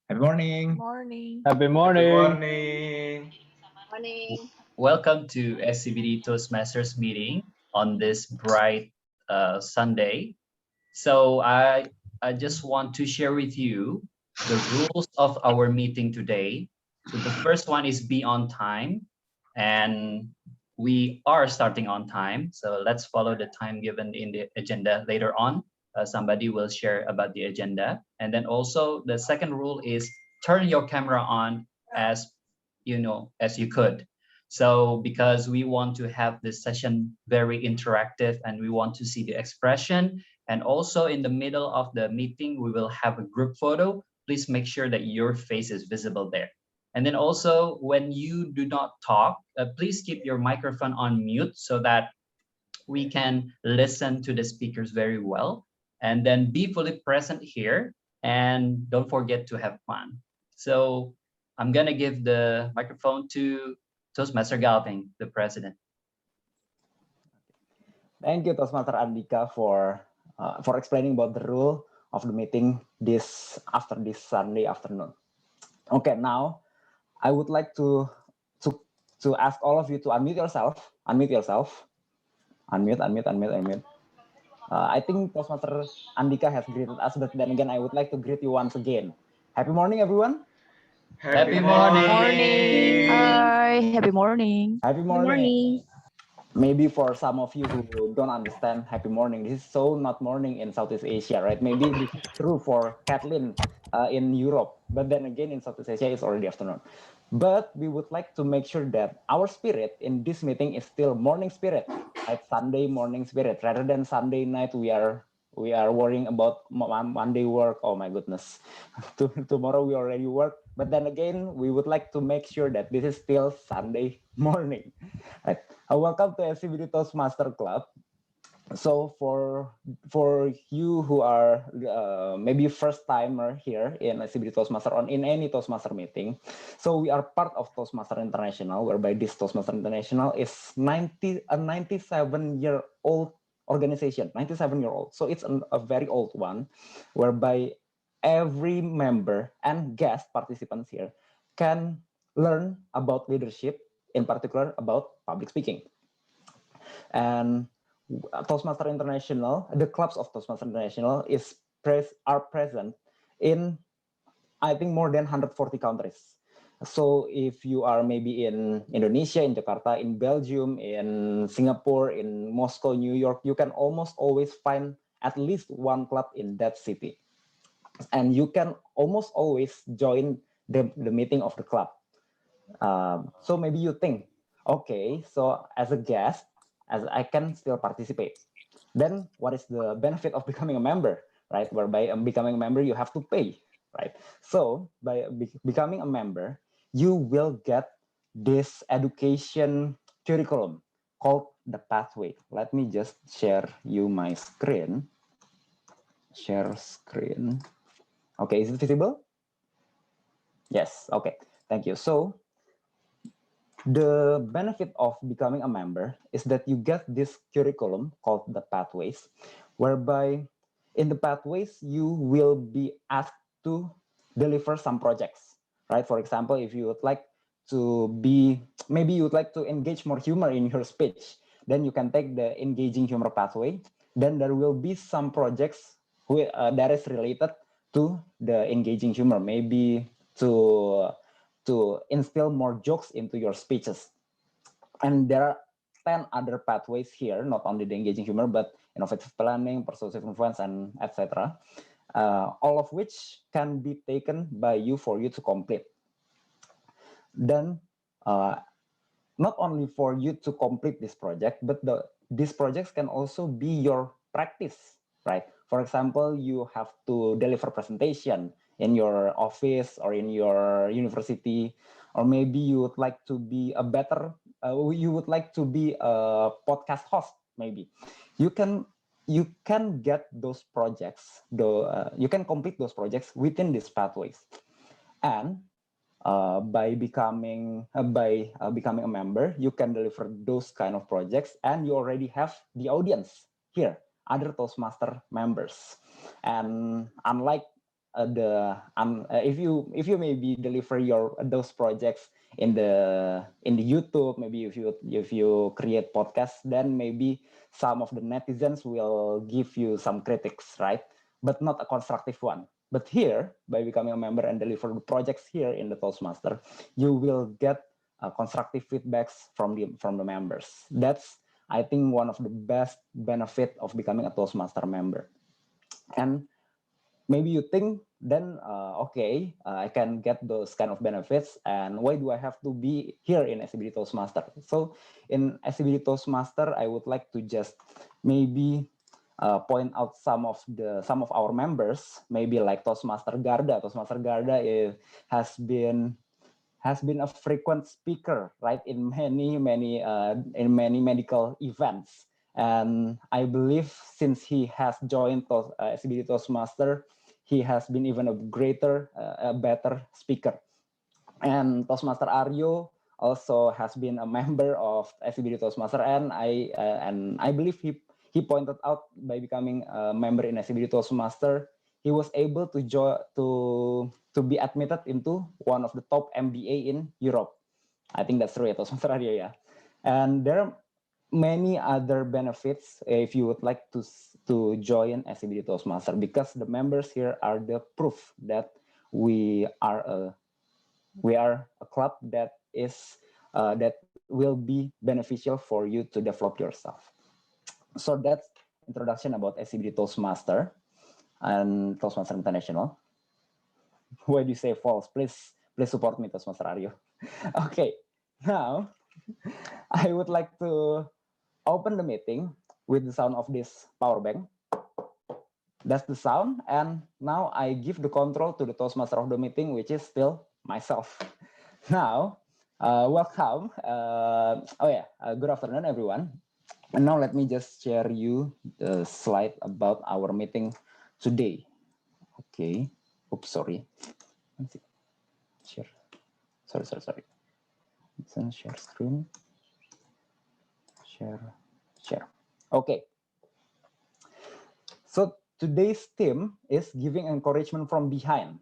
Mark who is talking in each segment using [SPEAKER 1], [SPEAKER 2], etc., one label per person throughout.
[SPEAKER 1] Happy morning.
[SPEAKER 2] Morning.
[SPEAKER 3] Happy
[SPEAKER 4] Happy
[SPEAKER 3] morning.
[SPEAKER 4] morning.
[SPEAKER 5] Morning.
[SPEAKER 6] Welcome to SCBD Toastmasters meeting on this bright Sunday. So I just want to share with you the rules of our meeting today. So the first one is be on time, and we are starting on time. So let's follow the time given in the agenda later on. Somebody will share about the agenda. And then also the second rule is turn your camera on as as you could. So because we want to have this session very interactive and we want to see the expression, and also in the middle of the meeting, we will have a group photo. Please make sure that your face is visible there. And then also when you do not talk, please keep your microphone on mute so that we can listen to the speakers very well. And then be fully present here and don't forget to have fun. So I'm gonna give the microphone to Toastmaster Galvin, the president.
[SPEAKER 3] Thank you, Toastmaster Andika, for explaining about the rule of the meeting this Sunday afternoon. Okay, now I would like to ask all of you to unmute yourself. Unmute. I think Toastmaster Andika has greeted us, but then again, I would like to greet you once again. Happy morning, everyone.
[SPEAKER 6] Happy morning.
[SPEAKER 2] Morning. Hi. Happy morning.
[SPEAKER 3] Happy
[SPEAKER 5] Good
[SPEAKER 3] morning.
[SPEAKER 5] morning.
[SPEAKER 3] Maybe for some of you who don't understand happy morning, this is so not morning in Southeast Asia, right? Maybe this is true for Kathleen in Europe, but then again in Southeast Asia it's already afternoon. But we would like to make sure that our spirit in this meeting is still morning spirit, like Sunday morning spirit, rather than Sunday night we are worrying about Monday work. Oh my goodness, tomorrow we already work. But then again, we would like to make sure that this is still Sunday morning. Right. Welcome to SCBD Toastmasters Club. So for you who are maybe first timer here in SCBD Toastmaster or in any Toastmaster meeting, so we are part of Toastmaster International, whereby this Toastmaster International is a 97-year-old organization, 97-year-old. So it's a very old one, whereby every member and guest participants here can learn about leadership, in particular about public speaking. And Toastmaster International, the clubs of Toastmaster International are present in, I think, more than 140 countries. So if you are maybe in Indonesia, in Jakarta, in Belgium, in Singapore, in Moscow, New York, you can almost always find at least one club in that city. And you can almost always join the meeting of the club. So maybe you think, okay, so as a guest, as I can still participate. Then what is the benefit of becoming a member, right? Whereby becoming a member, you have to pay, right? So by becoming a member, you will get this education curriculum called the pathway. Let me just share you my screen. Share screen. Okay, is it visible? Yes, okay, thank you. So the benefit of becoming a member is that you get this curriculum called the pathways, whereby in the pathways, you will be asked to deliver some projects, right? For example, if you would like to maybe you would like to engage more humor in your speech, then you can take the engaging humor pathway. Then there will be some projects that is related to the engaging humor, maybe to instill more jokes into your speeches. And there are 10 other pathways here, not only the engaging humor, but innovative planning, persuasive influence, and etc. All of which can be taken by you for you to complete. Then, not only for you to complete this project, but these projects can also be your practice, right? For example, you have to deliver presentation in your office or in your university, or maybe you would like to be a podcast host. Maybe you can get those projects, you can complete those projects within these pathways. And by becoming a member, you can deliver those kind of projects, and you already have the audience here, other Toastmaster members. And unlike if you maybe deliver those projects in the YouTube, maybe if you create podcasts, then maybe some of the netizens will give you some critics, right? But not a constructive one. But here, by becoming a member and deliver the projects here in the Toastmaster, you will get constructive feedbacks from the members. That's, I think, one of the best benefit of becoming a Toastmaster member. And maybe you think then, okay, I can get those kind of benefits, and why do I have to be here in SCBD Toastmaster? So in SCBD Toastmaster, I would like to just maybe point out some of our members, maybe like Toastmaster Garda. Toastmaster Garda has been a frequent speaker, right, in many medical events. And I believe since he has joined SCBD Toastmaster, he has been even a better speaker. And Toastmaster Aryo also has been a member of SCBD Toastmaster, and I believe he pointed out by becoming a member in SCBD Toastmaster, he was able to be admitted into one of the top MBA in Europe. I think that's true, Toastmaster Aryo, yeah. And there are many other benefits if you would like to join SCBD Toastmaster, because the members here are the proof that we are a club that will be beneficial for you to develop yourself. So that's introduction about SCBD Toastmaster and Toastmaster International. Why do you say false? Please support me, Toastmaster Aryo. Okay, now I would like to open the meeting with the sound of this power bank. That's the sound, and now I give the control to the Toastmaster of the meeting, which is still myself. Now, welcome. Good afternoon, everyone. And now let me just share you the slide about our meeting today. Okay. Oops, sorry. Share. Sorry. Share screen. Share. Okay. So today's theme is giving encouragement from behind.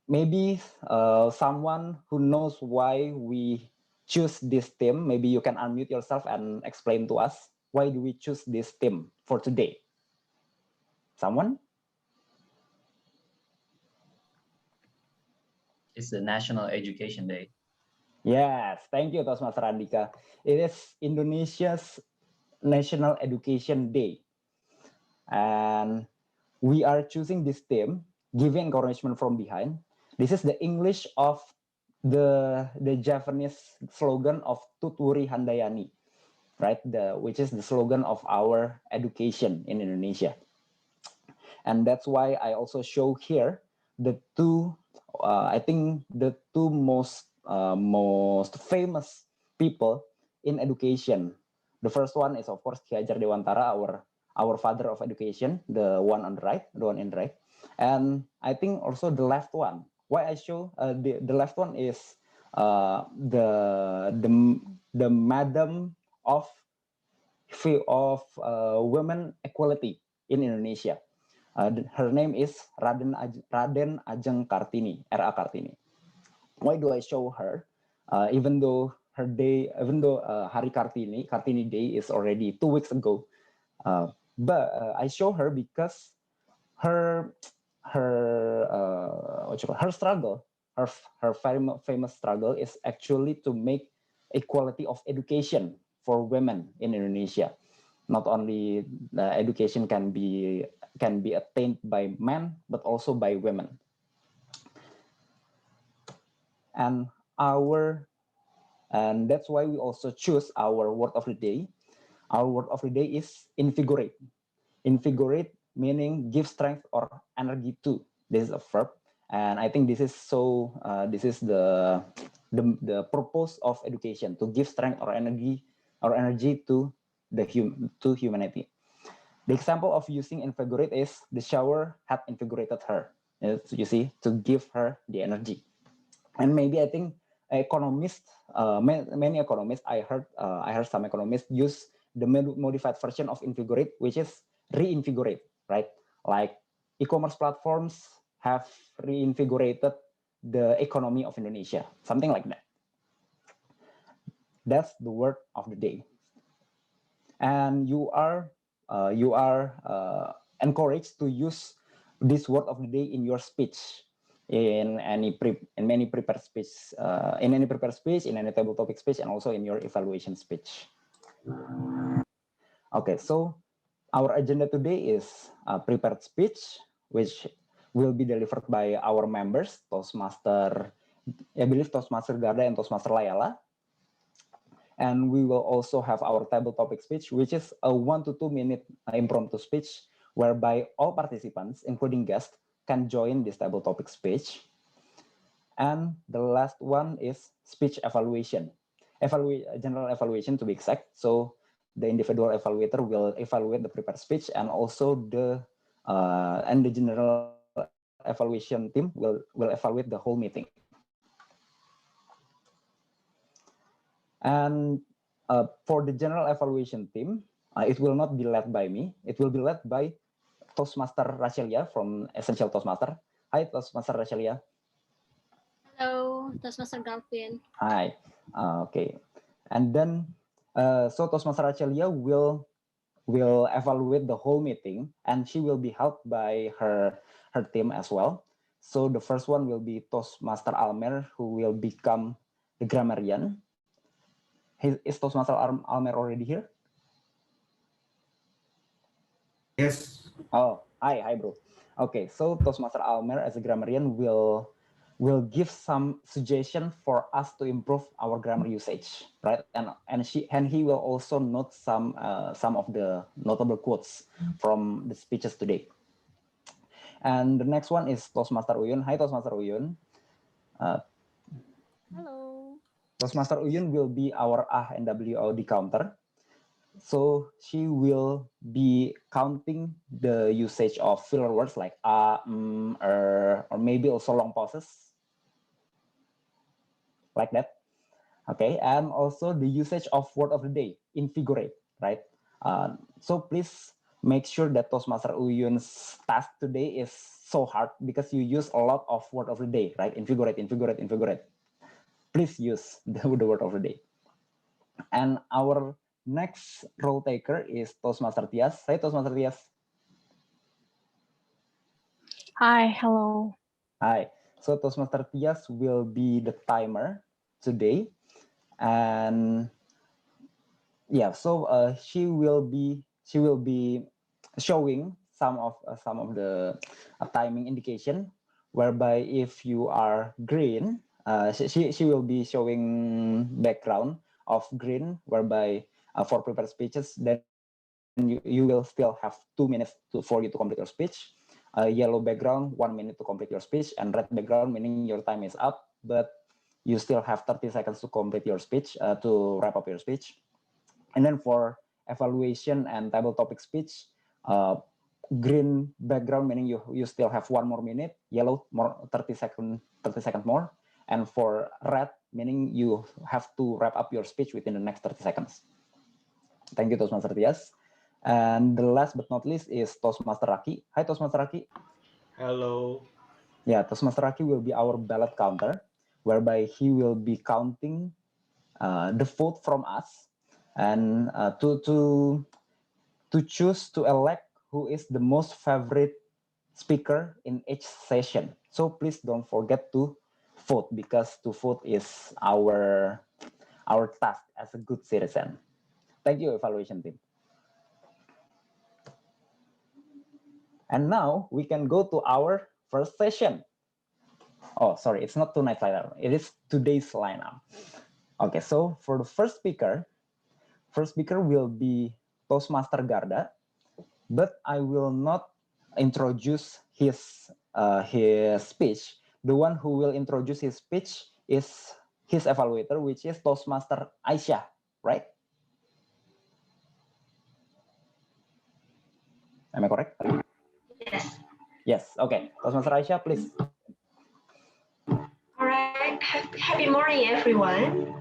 [SPEAKER 3] Maybe someone who knows why we choose this theme, maybe you can unmute yourself and explain to us why do we choose this theme for today. Someone?
[SPEAKER 6] It's the National Education Day.
[SPEAKER 3] Yes, thank you, Toastmaster Andika. It is Indonesia's National Education Day. And we are choosing this theme, giving encouragement from behind. This is the English of the Japanese slogan of Tuturi Handayani, right? Which is the slogan of our education in Indonesia. And that's why I also show here the two, I think the two most famous people in education. The first one is, of course, Ki Hajar Dewantara, our father of education, the one on the right, the one in the right. And I think also the left one. Why I show the left one is the madam of women equality in Indonesia. Her name is Raden Ajeng Kartini, R.A. Kartini. Why do I show her? Even though Hari Kartini Day is already 2 weeks ago, but I show her because her struggle, her famous struggle is actually to make equality of education for women in Indonesia. Not only education can be attained by men, but also by women. And that's why we also choose our word of the day. Our word of the day is invigorate. Invigorate meaning give strength or energy to. This is a verb, and I think this is the purpose of education, to give strength or energy to humanity. The example of using invigorate is the shower had invigorated her. You see, to give her the energy. And maybe I think economists, many economists, I heard some economists use the modified version of invigorate, which is reinvigorate, right? Like e-commerce platforms have reinvigorated the economy of Indonesia, something like that. That's the word of the day. And you are encouraged to use this word of the day in your speech, in any prepared speech, in any table topic speech, and also in your evaluation speech. Okay, so our agenda today is a prepared speech, which will be delivered by our members, Toastmaster, I believe Toastmaster Garda and Toastmaster Yala. And we will also have our table topic speech, which is a 1 to 2 minute impromptu speech, whereby all participants, including guests, can join this table topic speech. And the last one is speech evaluation, general evaluation to be exact. So the individual evaluator will evaluate the prepared speech, and also the general evaluation team will evaluate the whole meeting. And for the general evaluation team, it will not be led by me. It will be led by Toastmaster Rachelia from Essential Toastmaster. Hi, Toastmaster Rachelia.
[SPEAKER 1] Hello, Toastmaster Galvin.
[SPEAKER 3] Hi. Okay. And then, so Toastmaster Rachelia will evaluate the whole meeting, and she will be helped by her team as well. So the first one will be Toastmaster Almer, who will become the grammarian. Is Toastmaster Almer already here?
[SPEAKER 4] Yes.
[SPEAKER 3] Oh, hi bro. Okay, so Toastmaster Almer as a grammarian will give some suggestion for us to improve our grammar usage, right? And he will also note some of the notable quotes from the speeches today. And the next one is Toastmaster Uyun. Hi, Toastmaster Uyun.
[SPEAKER 1] Hello.
[SPEAKER 3] Toastmaster Uyun will be our and WOD counter. So she will be counting the usage of filler words like or maybe also long pauses, like that. Okay, and also the usage of word of the day, invigorate, right? So please make sure that Toastmaster Uyun's task today is so hard because you use a lot of word of the day, right? Invigorate. Please use the word of the day. And our next role taker is Toastmaster Tias. Hi, Toastmaster Tias.
[SPEAKER 2] Hi, hello.
[SPEAKER 3] Hi. So Toastmaster Tias will be the timer today, and yeah, so she will be showing some of the timing indication, whereby if you are green, she will be showing background of green, whereby for prepared speeches, then you will still have 2 minutes for you to complete your speech. Yellow background, 1 minute to complete your speech, and red background meaning your time is up, but you still have 30 seconds to complete your speech, to wrap up your speech. And then for evaluation and table topic speech, green background meaning you still have 1 more minute, yellow more 30 seconds more, and for red meaning you have to wrap up your speech within the next 30 seconds. Thank you, Toastmaster Tias. And the last but not least is Toastmaster Raki. Hi, Toastmaster Raki.
[SPEAKER 4] Hello.
[SPEAKER 3] Yeah, Toastmaster Raki will be our ballot counter, whereby he will be counting the vote from us, and to choose to elect who is the most favorite speaker in each session. So please don't forget to vote, because to vote is our task as a good citizen. Thank you, evaluation team. And now we can go to our first session. Oh, sorry, it's not tonight's lineup. It is today's lineup. Okay, so for the first speaker will be Toastmaster Garda, but I will not introduce his speech. The one who will introduce his speech is his evaluator, which is Toastmaster Aisyah, right? Am I correct?
[SPEAKER 1] Yes.
[SPEAKER 3] Yes, okay. Toastmaster Aisyah, please.
[SPEAKER 1] All right. Happy morning, everyone.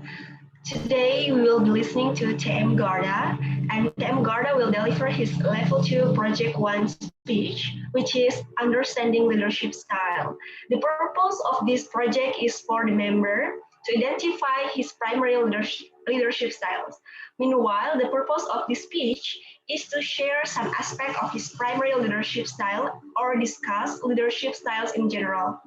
[SPEAKER 1] Today we will be listening to TM Garda, and TM Garda will deliver his Level 2 Project 1 speech, which is understanding leadership style. The purpose of this project is for the member to identify his primary leadership styles. Meanwhile, the purpose of this speech is to share some aspect of his primary leadership style or discuss leadership styles in general.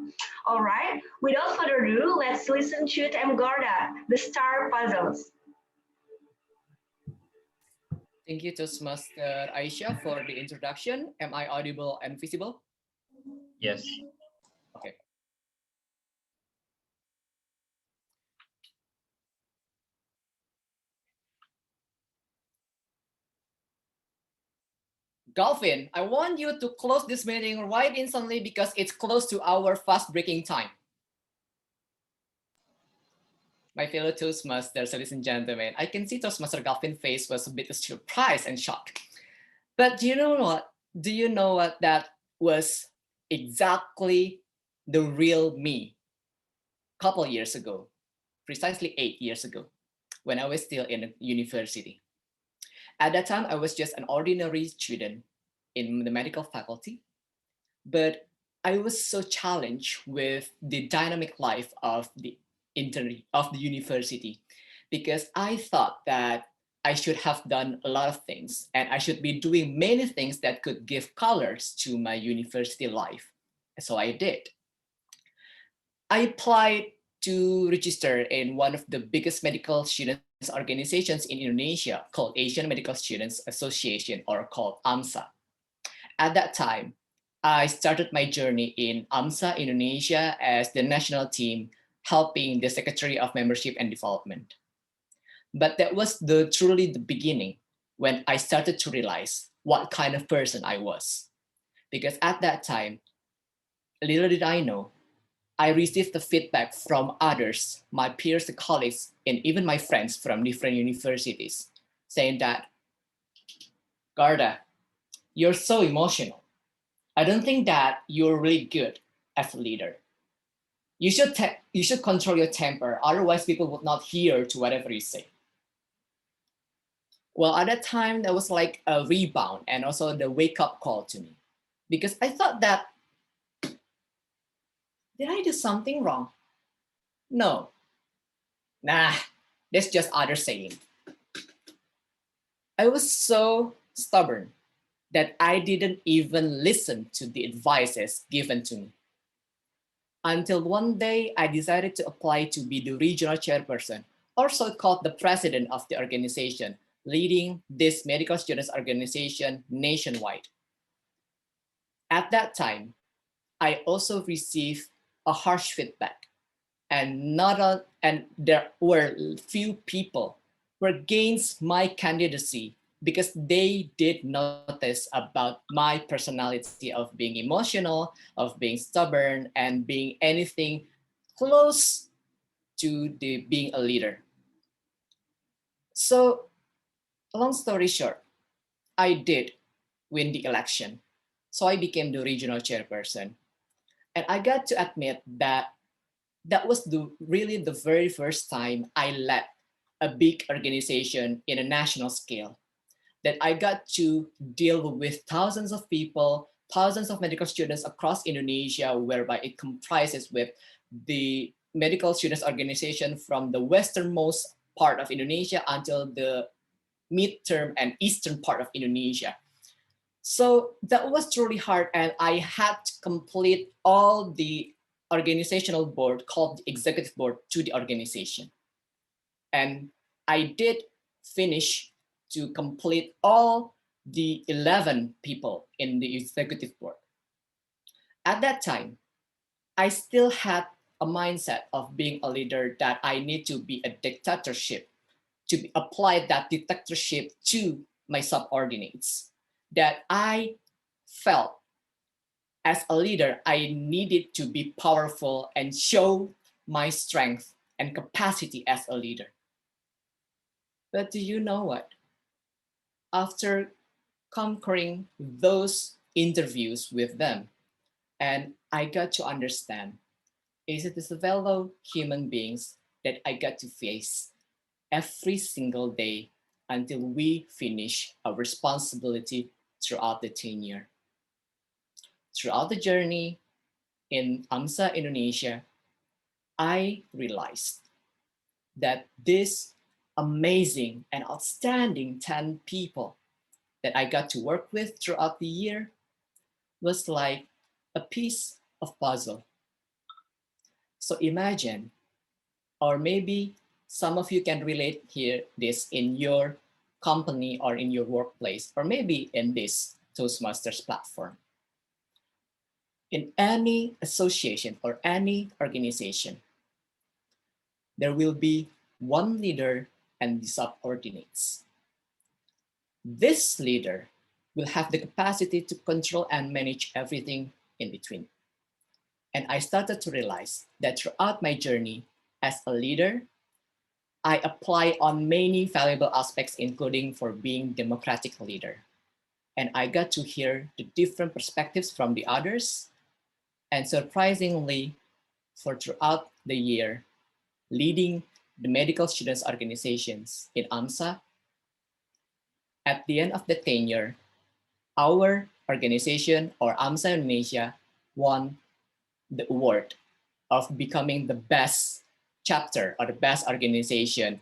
[SPEAKER 1] All right, without further ado, let's listen to Garda, the star puzzles.
[SPEAKER 5] Thank you, Toastmaster Aisha, for the introduction. Am I audible and visible?
[SPEAKER 6] Yes.
[SPEAKER 5] Okay. Galvin, I want you to close this meeting right instantly because it's close to our fast breaking time. My fellow Toastmasters, ladies and gentlemen, I can see Toastmaster Galvin's face was a bit surprised and shocked. But do you know what? Do you know what that was exactly the real me a couple years ago, precisely 8 years ago, when I was still in university. At that time, I was just an ordinary student in the medical faculty, but I was so challenged with the dynamic life of the university because I thought that I should have done a lot of things and I should be doing many things that could give colors to my university life. So I did. I applied to register in one of the biggest medical students organizations in Indonesia called Asian Medical Students Association, or called AMSA. At that time, I started my journey in AMSA Indonesia as the national team, helping the Secretary of Membership and Development. But that was truly the beginning when I started to realize what kind of person I was. Because at that time, little did I know, I received the feedback from others, my peers, colleagues, and even my friends from different universities, saying that, Garda, you're so emotional. I don't think that you're really good as a leader. You should control your temper, otherwise people would not hear to whatever you say. Well, at that time, that was like a rebound and also the wake-up call to me. Because I thought that, did I do something wrong? No. Nah, that's just others saying. I was so stubborn that I didn't even listen to the advices given to me. Until one day, I decided to apply to be the regional chairperson, also called the president of the organization, leading this medical students organization nationwide. At that time, I also received a harsh feedback, and there were few people who were against my candidacy because they did notice about my personality of being emotional, of being stubborn, and being anything close to being a leader. So, long story short, I did win the election. So I became the regional chairperson. And I got to admit that that was really the very first time I led a big organization in a national scale, that I got to deal with thousands of people, thousands of medical students across Indonesia, whereby it comprises with the medical students organization from the westernmost part of Indonesia until the midterm and eastern part of Indonesia. So that was truly hard, and I had to complete all the organizational board called the executive board to the organization. And I did finish to complete all the 11 people in the executive board. At that time, I still had a mindset of being a leader that I need to be a dictatorship, to apply that dictatorship to my subordinates, that I felt as a leader, I needed to be powerful and show my strength and capacity as a leader. But do you know what? After conquering those interviews with them, and I got to understand, is it the fellow human beings that I got to face every single day until we finish our responsibility throughout the tenure. throughout the journey in AMSA Indonesia, I realized that this amazing and outstanding 10 people that I got to work with throughout the year was like a piece of puzzle. So imagine, or maybe some of you can relate here this in your company or in your workplace, or maybe in this Toastmasters platform. In any association or any organization, there will be one leader and the subordinates. This leader will have the capacity to control and manage everything in between. And I started to realize that throughout my journey as a leader, I apply on many valuable aspects, including for being democratic leader. And I got to hear the different perspectives from the others. And surprisingly, for throughout the year, leading the medical students organizations in AMSA, at the end of the tenure, our organization or AMSA Indonesia won the award of becoming the best chapter or the best organization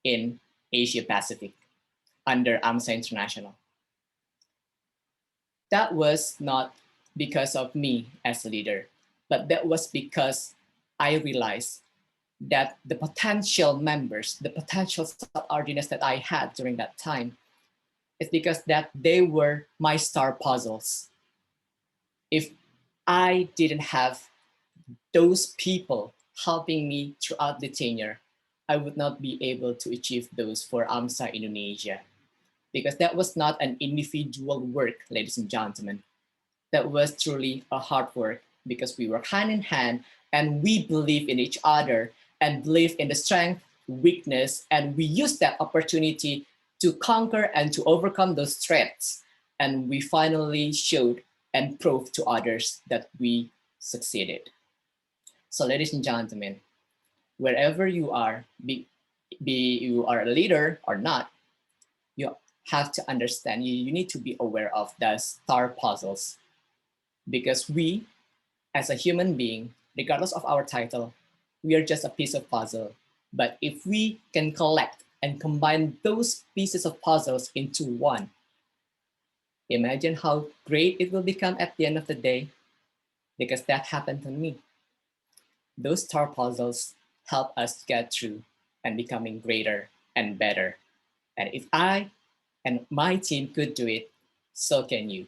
[SPEAKER 5] in Asia Pacific under AMSA International. That was not because of me as a leader, but that was because I realized that the potential members, the potential subordinates that I had during that time, is because that they were my star puzzles. If I didn't have those people helping me throughout the tenure, I would not be able to achieve those for AMSA Indonesia, because that was not an individual work, ladies and gentlemen. That was truly a hard work because we work hand in hand and we believe in each other and believe in the strength, weakness, and we use that opportunity to conquer and to overcome those threats. And we finally showed and proved to others that we succeeded. So ladies and gentlemen, wherever you are, be you are a leader or not, you have to understand, you need to be aware of the star puzzles, because we, as a human being, regardless of our title, we are just a piece of puzzle. But if we can collect and combine those pieces of puzzles into one, imagine how great it will become at the end of the day, because that happened to me. Those star puzzles help us get through and becoming greater and better. And if I and my team could do it, so can you.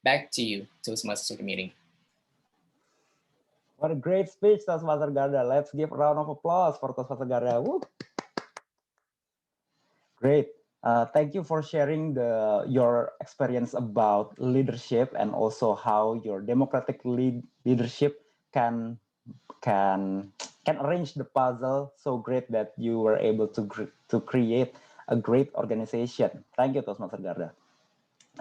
[SPEAKER 5] Back to you, Toastmasters meeting.
[SPEAKER 3] What a great speech, Toastmaster Garda. Let's give a round of applause for Toastmaster Garda. Woo. Great. Thank you for sharing your experience about leadership and also how your democratic leadership can arrange the puzzle so great that you were able to create a great organization. Thank you, Toastmaster Garda.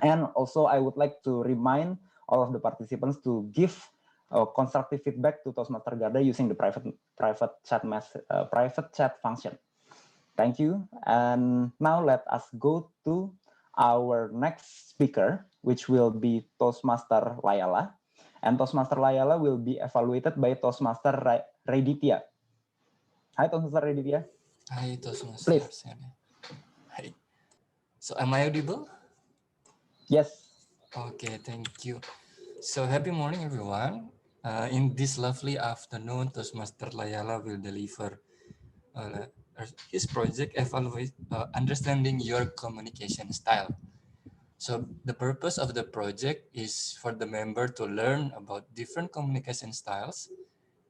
[SPEAKER 3] And also, I would like to remind all of the participants to give constructive feedback to Toastmaster Garda using the private chat function. Thank you. And now let us go to our next speaker, which will be Toastmaster Yala. And Toastmaster Yala will be evaluated by Toastmaster Reditya. Hi, Toastmaster Reditya.
[SPEAKER 7] Hi, Toastmasters.
[SPEAKER 3] Please.
[SPEAKER 7] Hi. So am I audible?
[SPEAKER 3] Yes.
[SPEAKER 7] Okay, thank you. So happy morning, everyone. In this lovely afternoon, Toastmaster Yala will deliver his project evaluate understanding your communication style. So the purpose of the project is for the member to learn about different communication styles,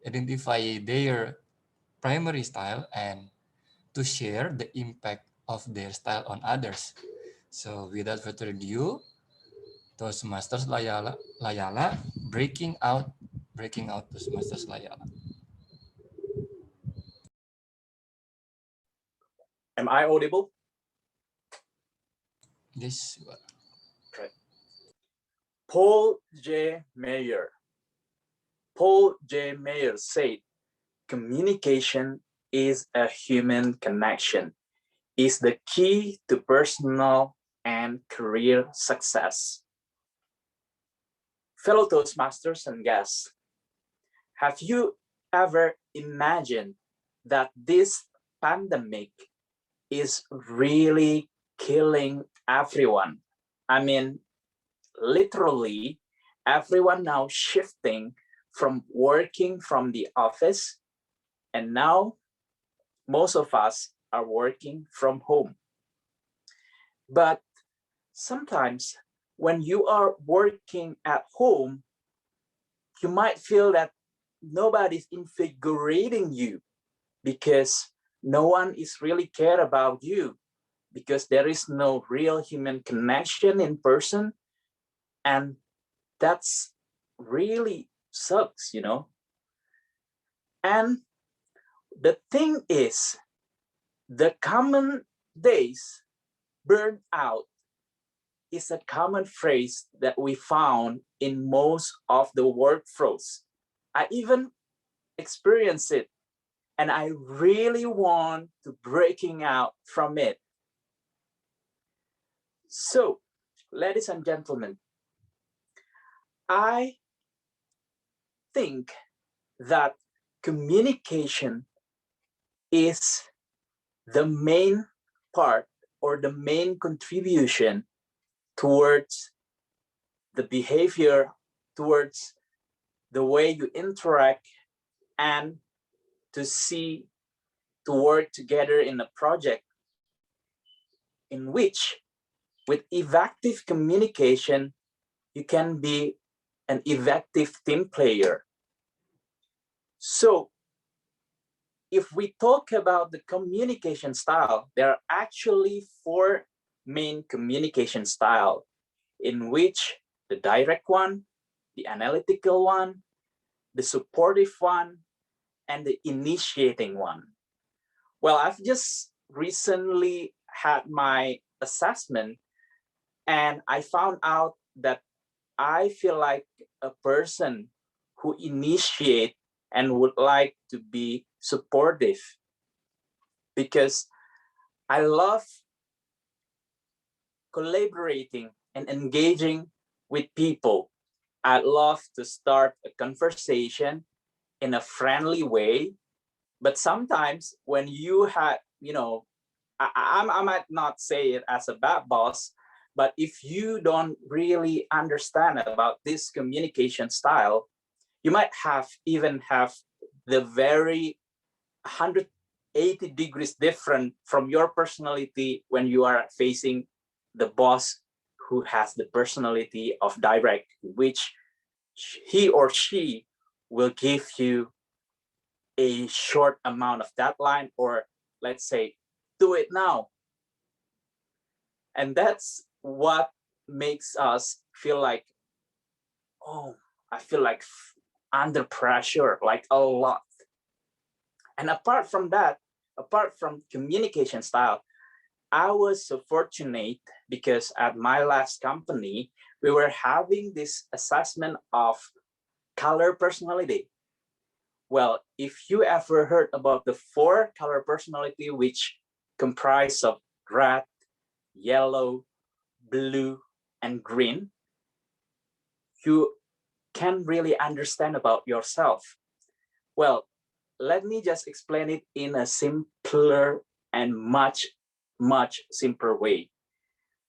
[SPEAKER 7] identify their primary style, and to share the impact of their style on others. So without further ado, Toastmasters Yala, breaking out Toastmasters Yala.
[SPEAKER 8] Am I audible?
[SPEAKER 7] This
[SPEAKER 8] Right. Paul J. Mayer. Paul J. Mayer said, communication is a human connection, is the key to personal and career success. fellow Toastmasters and guests, have you ever imagined that this pandemic is really killing everyone? I mean, literally, everyone now shifting from working from the office, and now most of us are working from home. But sometimes when you are working at home, you might feel that nobody's invigorating you because no one is really care about you, because there is no real human connection in person. And that's really sucks, you know. And the thing is, the common days burned out is a common phrase that we found in most of the workflows. I even experienced it, and I really want to breaking out from it. So, ladies and gentlemen, I think that communication is the main part or the main contribution towards the behavior, towards the way you interact, and to work together in a project in which, with effective communication, you can be an effective team player. So if we talk about the communication style, there are actually 4 main communication style, in which the direct one, the analytical one, the supportive one, and the initiating one. Well, I've just recently had my assessment, and I found out that I feel like a person who initiate and would like to be supportive, because I love collaborating and engaging with people. I love to start a conversation in a friendly way, but sometimes when you had, you know, I might not say it as a bad boss, but if you don't really understand about this communication style, you might even have the very 180 degrees different from your personality when you are facing the boss who has the personality of direct, which he or she will give you a short amount of deadline, or let's say, do it now. And that's what makes us feel like, oh, I feel like under pressure, like a lot. And apart from that, apart from communication style, I was so fortunate because at my last company, we were having this assessment of color personality. Well, if you ever heard about the 4 color personality, which comprise of red, yellow, blue, and green, you can really understand about yourself. Well, let me just explain it in a simpler and much simpler way.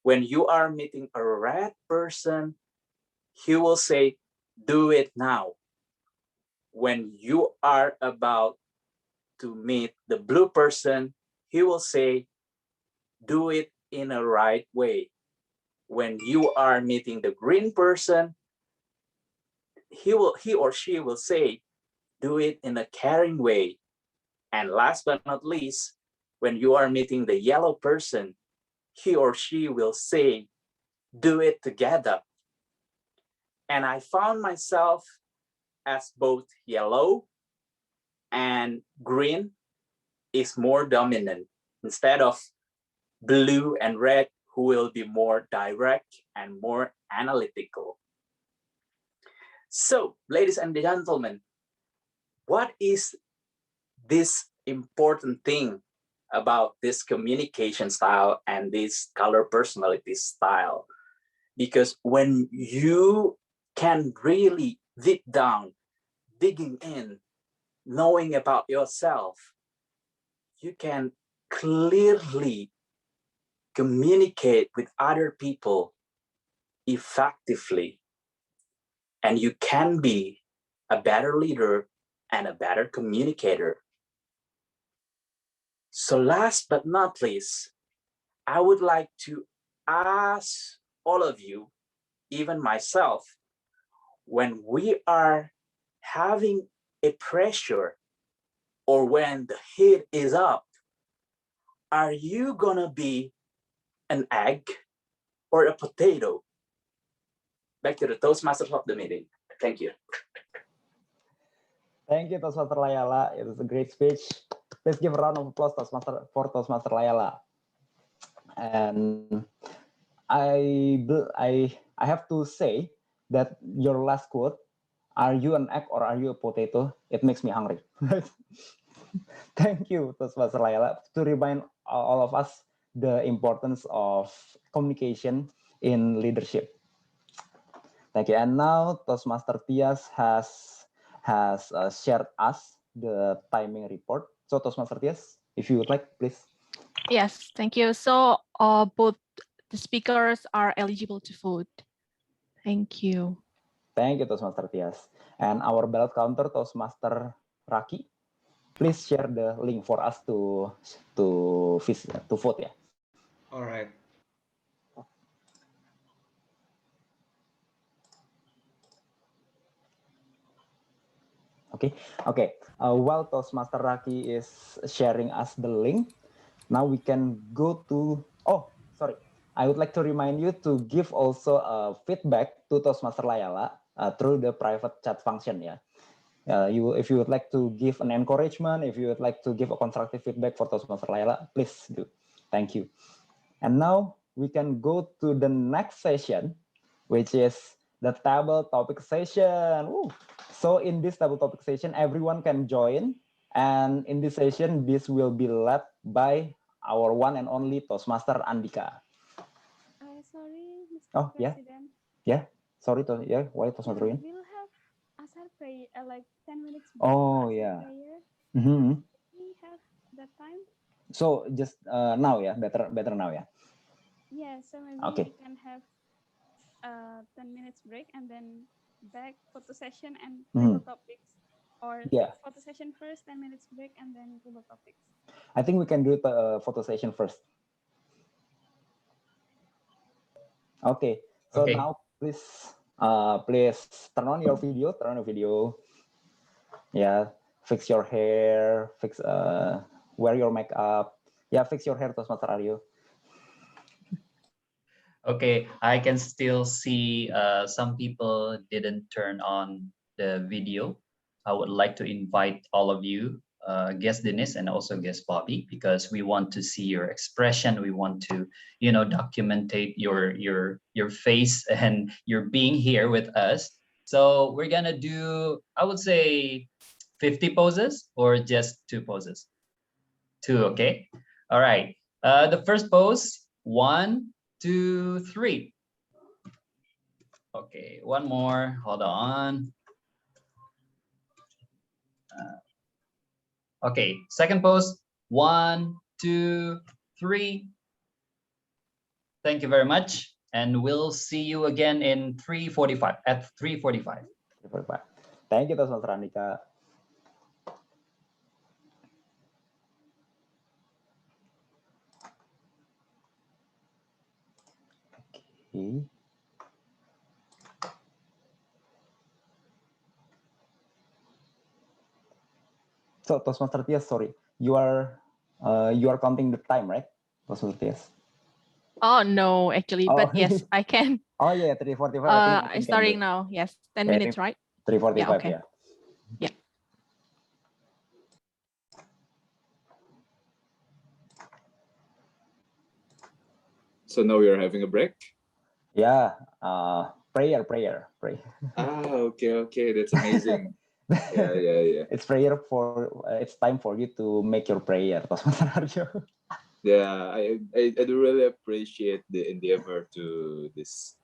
[SPEAKER 8] When you are meeting a red person, he will say, do it now. When you are about to meet the blue person, he will say, do it in a right way. When you are meeting the green person, he or she will say, do it in a caring way. And last but not least, when you are meeting the yellow person, he or she will say, do it together. And I found myself as both yellow and green is more dominant, instead of blue and red, who will be more direct and more analytical. So, ladies and gentlemen, what is this important thing about this communication style and this color personality style? Because when you can really deep down, digging in, knowing about yourself, you can clearly communicate with other people effectively, and you can be a better leader and a better communicator. So last but not least, I would like to ask all of you, even myself, when we are having a pressure or when the heat is up, are you gonna be an egg or a potato? Back to the Toastmasters of the meeting. Thank you.
[SPEAKER 3] Thank you, Toastmaster Layala. It was a great speech. Please give a round of applause for Toastmaster Layala. And I have to say that your last quote, "Are you an egg or are you a potato?" It makes me hungry. Thank you, Toastmaster Layala, to remind all of us the importance of communication in leadership. Thank you. And now Toastmaster Tias has shared us the timing report. So Toastmaster Tias, if you would like, please.
[SPEAKER 2] Yes, thank you. So both the speakers are eligible to vote. Thank you.
[SPEAKER 3] Thank you, Toastmaster Tias. And our ballot counter, Toastmaster Raki, please share the link for us to vote. Yeah.
[SPEAKER 4] All right.
[SPEAKER 3] Okay. While Toastmaster Raki is sharing us the link, now we can go to. Oh, sorry. I would like to remind you to give also feedback to Toastmaster Layala through the private chat function. Yeah. If you would like to give an encouragement, if you would like to give a constructive feedback for Toastmaster Layala, please do. Thank you. And now we can go to the next session, which is the table topic session. Woo. So in this table topic session, everyone can join. And in this session, this will be led by our one and only Toastmaster Andika.
[SPEAKER 9] Sorry, Mr.
[SPEAKER 3] Oh,
[SPEAKER 9] President.
[SPEAKER 3] Yeah. Sorry, why Toastmaster?
[SPEAKER 9] We'll have Asar prayer, like 10 minutes.
[SPEAKER 3] Oh,
[SPEAKER 9] yeah.
[SPEAKER 3] yeah.
[SPEAKER 9] We have that time.
[SPEAKER 3] So just now, yeah, better now, yeah.
[SPEAKER 9] Yeah, so maybe we can have 10 minutes break and then back photo session and table topics, or photo session first, 10 minutes break, and then table topics.
[SPEAKER 3] I think we can do the photo session first. Okay. So now please turn on your video. Yeah, fix your hair. Wear your makeup. Yeah, fix your hair, Toastmaster Aryo.
[SPEAKER 6] Okay, I can still see some people didn't turn on the video. I would like to invite all of you, guest Dennis and also guest Bobby, because we want to see your expression. We want to, documentate your face and your being here with us. So we're gonna do, I would say, 50 poses or just 2 poses? 2, okay? All right. The first pose, 1, 2, 3. Okay, one more. Hold on. Okay, second pose. 1, 2, 3. Thank you very much. And we'll see you again in 3:45, at 3:45.
[SPEAKER 3] Thank you, Toastmaster Andika. Okay. So Toastmaster Tias, sorry, you are counting the time, right, Toastmaster Tias?
[SPEAKER 2] Oh no, actually, but yes, I can.
[SPEAKER 3] Oh yeah, 3:45.
[SPEAKER 2] Starting now. Yes, 10 minutes, right?
[SPEAKER 3] 3:45.
[SPEAKER 2] Yeah. Yeah.
[SPEAKER 10] So now we are having a break?
[SPEAKER 3] Yeah, prayer.
[SPEAKER 10] Okay, that's amazing. yeah.
[SPEAKER 3] It's it's time for you to make your prayer, Toastmaster Aryo.
[SPEAKER 10] Yeah, I do really appreciate the endeavor to this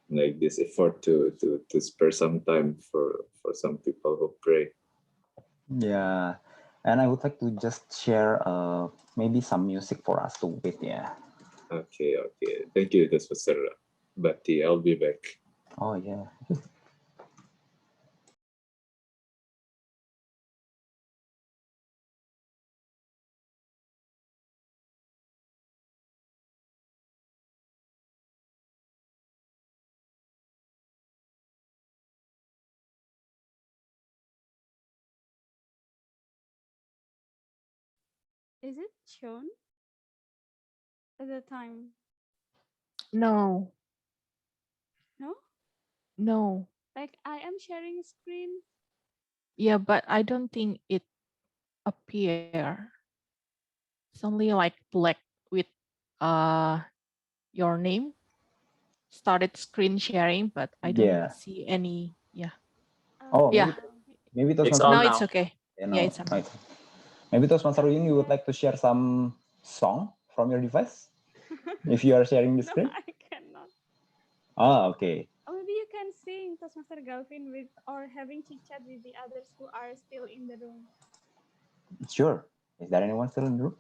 [SPEAKER 10] like this effort to spare some time for some people who pray.
[SPEAKER 3] Yeah, and I would like to just share maybe some music for us to wait. Yeah.
[SPEAKER 10] Okay. Thank you, Toastmaster Bhatti. I'll be back.
[SPEAKER 3] Oh yeah.
[SPEAKER 9] Is it shown at the time?
[SPEAKER 2] No,
[SPEAKER 9] No?
[SPEAKER 2] no.
[SPEAKER 9] Like I am sharing screen.
[SPEAKER 2] Yeah, but I don't think it appear. It's only like black with your name. Started screen sharing, but I don't
[SPEAKER 3] Yeah.
[SPEAKER 2] see any. Yeah.
[SPEAKER 3] Oh,
[SPEAKER 2] Yeah.
[SPEAKER 3] maybe
[SPEAKER 8] It's
[SPEAKER 3] Toastmaster.
[SPEAKER 8] on
[SPEAKER 2] Now it's
[SPEAKER 8] now.
[SPEAKER 2] okay.
[SPEAKER 3] Yeah,
[SPEAKER 2] Yeah,
[SPEAKER 3] no,
[SPEAKER 2] it's on.
[SPEAKER 3] no, maybe Toastmaster Yun, you would like to share some song from your device if you are sharing the
[SPEAKER 9] No,
[SPEAKER 3] screen.
[SPEAKER 9] I cannot.
[SPEAKER 3] Ah, okay.
[SPEAKER 9] Or maybe you can sing Toastmaster Galvin with or having chit chat with the others who are still in the room.
[SPEAKER 3] Sure. Is there anyone still in the room?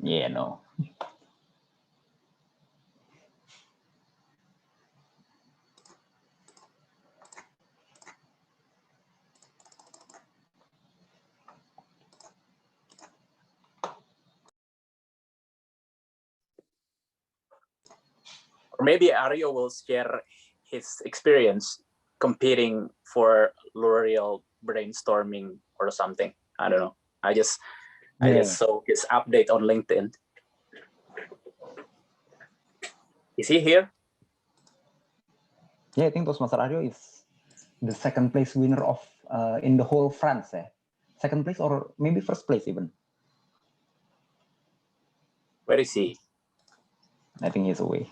[SPEAKER 3] Yeah, no.
[SPEAKER 8] Or maybe Aryo will share his experience competing for L'Oreal brainstorming or something. I don't know. I just saw his update on LinkedIn. Is he here?
[SPEAKER 3] Yeah, I think Toastmaster Aryo is the second place winner of in the whole France. Second place or maybe first place even.
[SPEAKER 8] Where is he?
[SPEAKER 3] I think he's away.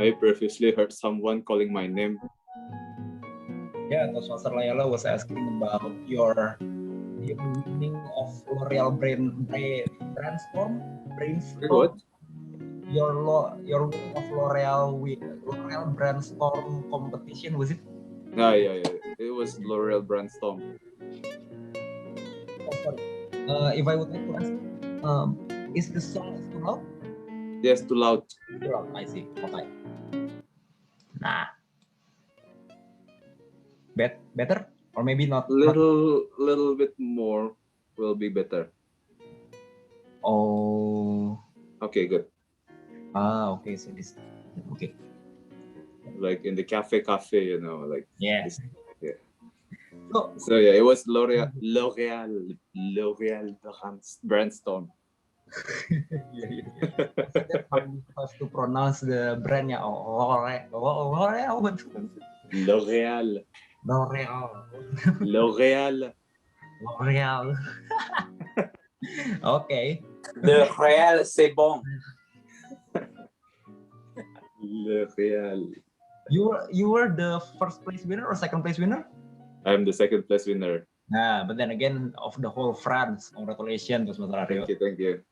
[SPEAKER 10] I previously heard someone calling my name.
[SPEAKER 3] Yeah, Toastmaster Layala was asking about your winning of L'Oreal brainstorm.
[SPEAKER 10] What?
[SPEAKER 3] Your winning of L'Oreal brainstorm competition, was it?
[SPEAKER 10] Yeah. It was L'Oreal Brandstorm.
[SPEAKER 3] Oh, sorry. If I would like to ask, is the song too loud?
[SPEAKER 10] Yes, too loud.
[SPEAKER 3] Too loud. I see. Okay. Nah. Better or maybe not?
[SPEAKER 10] Little bit more will be better.
[SPEAKER 3] Oh.
[SPEAKER 10] Okay, good.
[SPEAKER 3] Okay. So this. Okay.
[SPEAKER 10] Like in the cafe, you know, like.
[SPEAKER 3] Yeah.
[SPEAKER 10] Yeah. So yeah, it was L'Oreal Brandstorm.
[SPEAKER 3] Yeah. So that's how you have to pronounce the brandnya. L'Oreal. Okay.
[SPEAKER 8] Le Real c'est bon.
[SPEAKER 10] L'Oreal.
[SPEAKER 3] You were the first place winner or second place winner?
[SPEAKER 10] I'm the second place winner.
[SPEAKER 3] Nah, but then again, of the whole France, congratulations, Toastmaster Aryo.
[SPEAKER 10] Thank you.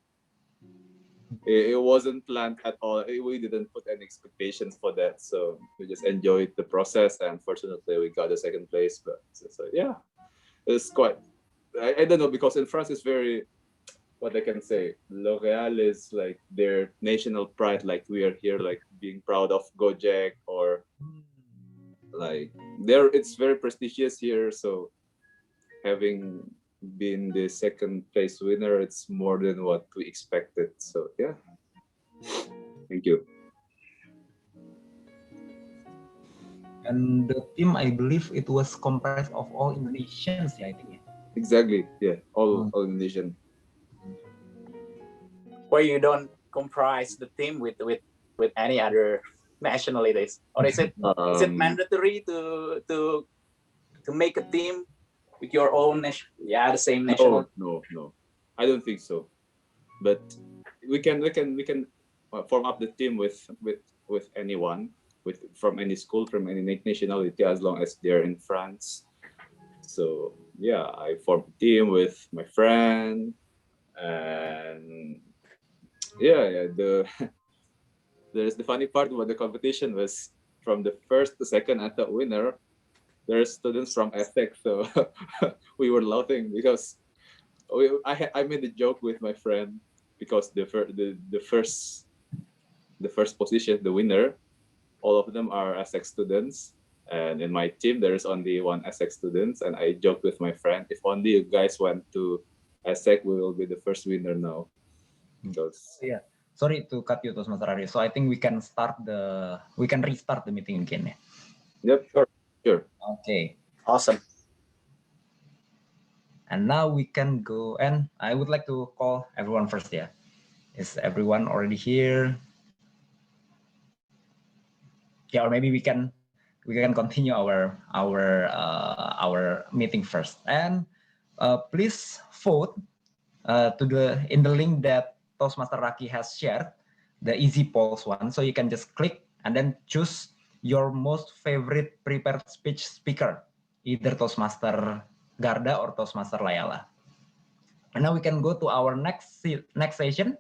[SPEAKER 10] It wasn't planned at all. We didn't put any expectations for that, so we just enjoyed the process. And fortunately, we got the second place. But so yeah, it's quite. I don't know, because in France it's very, what I can say, L'Oreal is like their national pride. Like we are here, like being proud of Gojek, or like there. It's very prestigious here. So having been the second place winner, it's more than what we expected. So yeah, thank you.
[SPEAKER 3] And the team, I believe it was comprised of all Indonesians, yeah, I think. Yeah.
[SPEAKER 10] Exactly, yeah, all Indonesian.
[SPEAKER 8] Where you don't comprise the team with any other nationalities, or is it mandatory to make a team with your own the same national?
[SPEAKER 10] No, I don't think so. But we can form up the team with anyone, from any school, from any nationality, as long as they're in France. So yeah, I formed a team with my friend, and yeah. There's the funny part about the competition was, from the first to second and third winner, there's students from Essex, so we were laughing because I made a joke with my friend, because the first position, the winner, all of them are Essex students, and in my team there is only one Essex students, and I joked with my friend, if only you guys went to Essex, we will be the first winner now. Because
[SPEAKER 3] yeah, sorry to cut you, Toastmaster Aryo. So I think we can restart the meeting again.
[SPEAKER 10] Yep, sure.
[SPEAKER 3] Okay,
[SPEAKER 8] awesome.
[SPEAKER 3] And now we can go, and I would like to call everyone first. Yeah, is everyone already here? Yeah, or maybe we can continue our meeting first. And please vote in the link that Toastmaster Raki has shared, the easy polls one. So you can just click and then choose your most favorite prepared speech speaker, either Toastmaster Garda or Toastmaster Layala. And now we can go to our next session,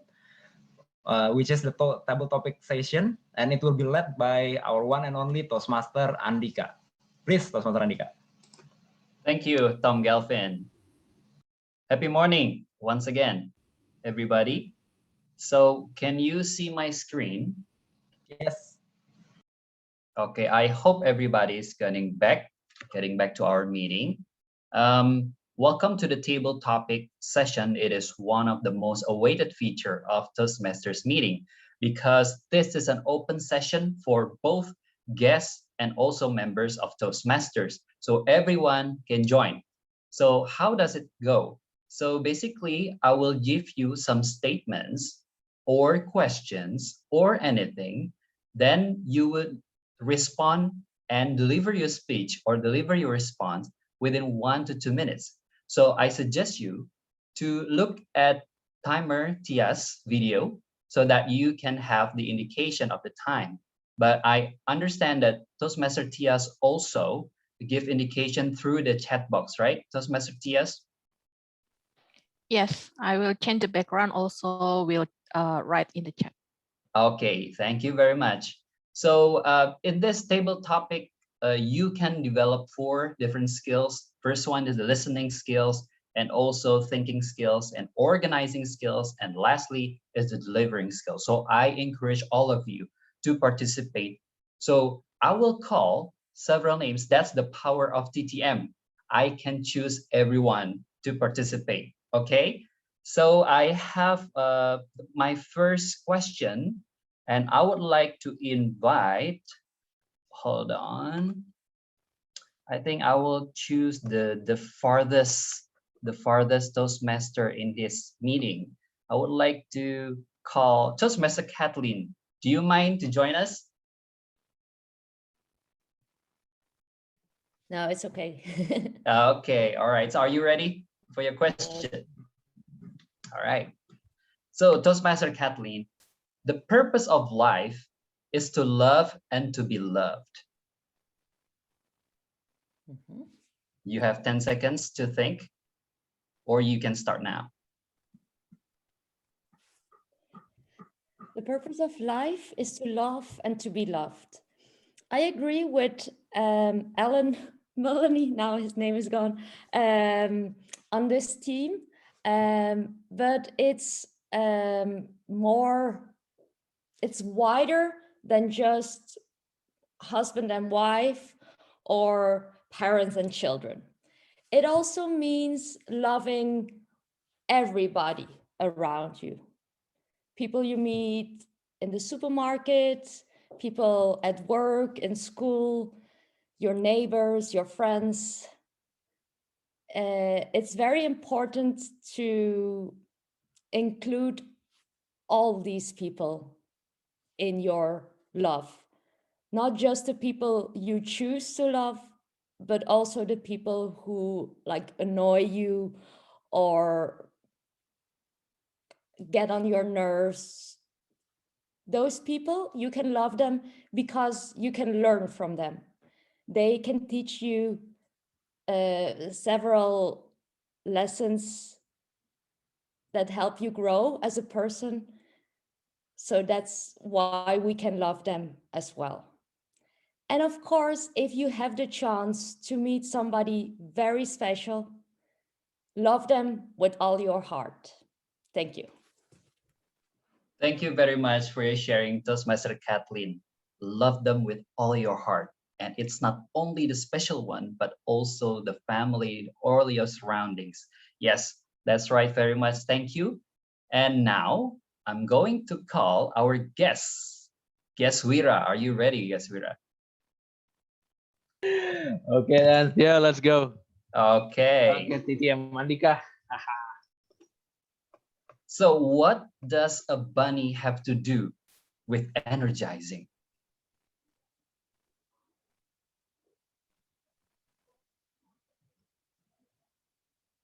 [SPEAKER 3] which is the table topic session, and it will be led by our one and only Toastmaster Andika. Please, Toastmaster Andika.
[SPEAKER 6] Thank you, Tom Galvin. Happy morning once again, everybody. So can you see my screen?
[SPEAKER 3] Yes.
[SPEAKER 6] Okay, I hope everybody is getting back to our meeting. Welcome to the table topic session. It is one of the most awaited feature of Toastmasters meeting, because this is an open session for both guests and also members of Toastmasters. So everyone can join. So how does it go? So basically, I will give you some statements or questions or anything. Then you would respond and deliver your speech or deliver your response within 1 to 2 minutes. So I suggest you to look at Timer Tia's video so that you can have the indication of the time But I understand that Toastmaster Tias also give indication through the chat box, right? Toastmaster Tias?
[SPEAKER 2] Yes, I will change the background. Also, will write in the chat.
[SPEAKER 6] Okay, thank you very much. So in this table topic, you can develop 4 different skills. First one is the listening skills, and also thinking skills and organizing skills. And lastly is the delivering skills. So I encourage all of you to participate. So I will call several names. That's the power of TTM. I can choose everyone to participate, okay? So I have my first question, and I would like to invite, hold on. I think I will choose the farthest Toastmaster in this meeting. I would like to call Toastmaster Kathleen. Do you mind to join us?
[SPEAKER 11] No, it's okay.
[SPEAKER 6] Okay, all right. So are you ready for your question? All right. So Toastmaster Kathleen, the purpose of life is to love and to be loved. You have 10 seconds to think, or you can start now.
[SPEAKER 11] The purpose of life is to love and to be loved. I agree with Alan Melanie, now his name is gone, on this team, but it's it's wider than just husband and wife or parents and children. It also means loving everybody around you. People you meet in the supermarket, people at work, in school, your neighbors, your friends. It's very important to include all these people in your love. Not just the people you choose to love, but also the people who like annoy you or get on your nerves. Those people, you can love them because you can learn from them. They can teach you several lessons that help you grow as a person. So that's why we can love them as well. And of course, if you have the chance to meet somebody very special, love them with all your heart. Thank you.
[SPEAKER 6] Thank you very much for your sharing, Toastmaster Kathleen. Love them with all your heart. And it's not only the special one, but also the family or your surroundings. Yes, that's right, very much. Thank you. And now I'm going to call our guest. Guest Wira, are you ready, Guest Wira?
[SPEAKER 12] Okay, then. Yeah, let's go.
[SPEAKER 6] Okay.
[SPEAKER 12] Okay, TTM Mandika.
[SPEAKER 6] So what does a bunny have to do with energizing?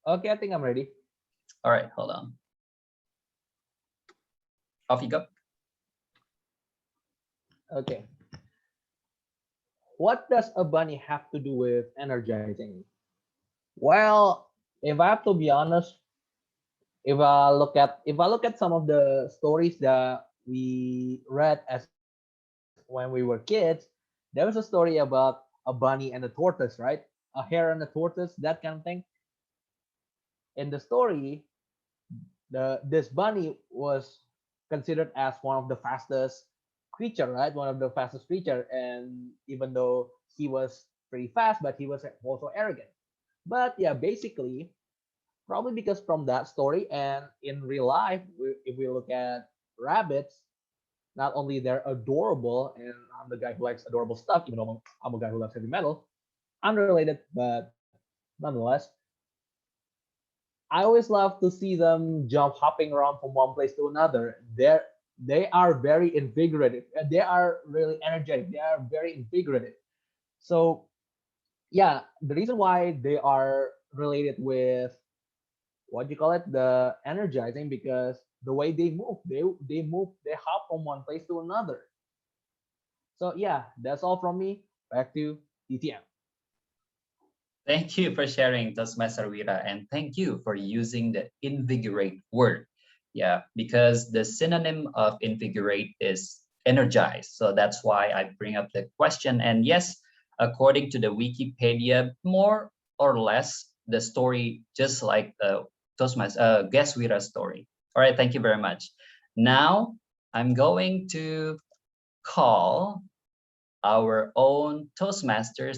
[SPEAKER 12] Okay, I think I'm ready.
[SPEAKER 6] All right, hold on. Off you go.
[SPEAKER 12] Okay. What does a bunny have to do with energizing? Well, if I have to be honest, if I look at some of the stories that we read as when we were kids, there was a story about a bunny and a tortoise, right? A hare and a tortoise, that kind of thing. In the story, this bunny was considered as one of the fastest creature, right? One of the fastest creature, and even though he was pretty fast, but he was also arrogant. But yeah, basically, probably because from that story and in real life, if we look at rabbits, not only they're adorable, and I'm the guy who likes adorable stuff, even though I'm a guy who loves heavy metal, unrelated, but nonetheless, I always love to see them jump hopping around from one place to another. They are very invigorated. They are really energetic. They are very invigorated. So yeah, the reason why they are related with what you call it, the energizing, because the way they move, they hop from one place to another. So yeah, that's all from me. Back to DTM.
[SPEAKER 6] Thank you for sharing, Toastmaster Wira, and thank you for using the invigorate word. Yeah, because the synonym of invigorate is energize. So that's why I bring up the question. And yes, according to the Wikipedia, more or less the story just like the Toastmaster guest Wira's story. All right, thank you very much. Now I'm going to call our own Toastmaster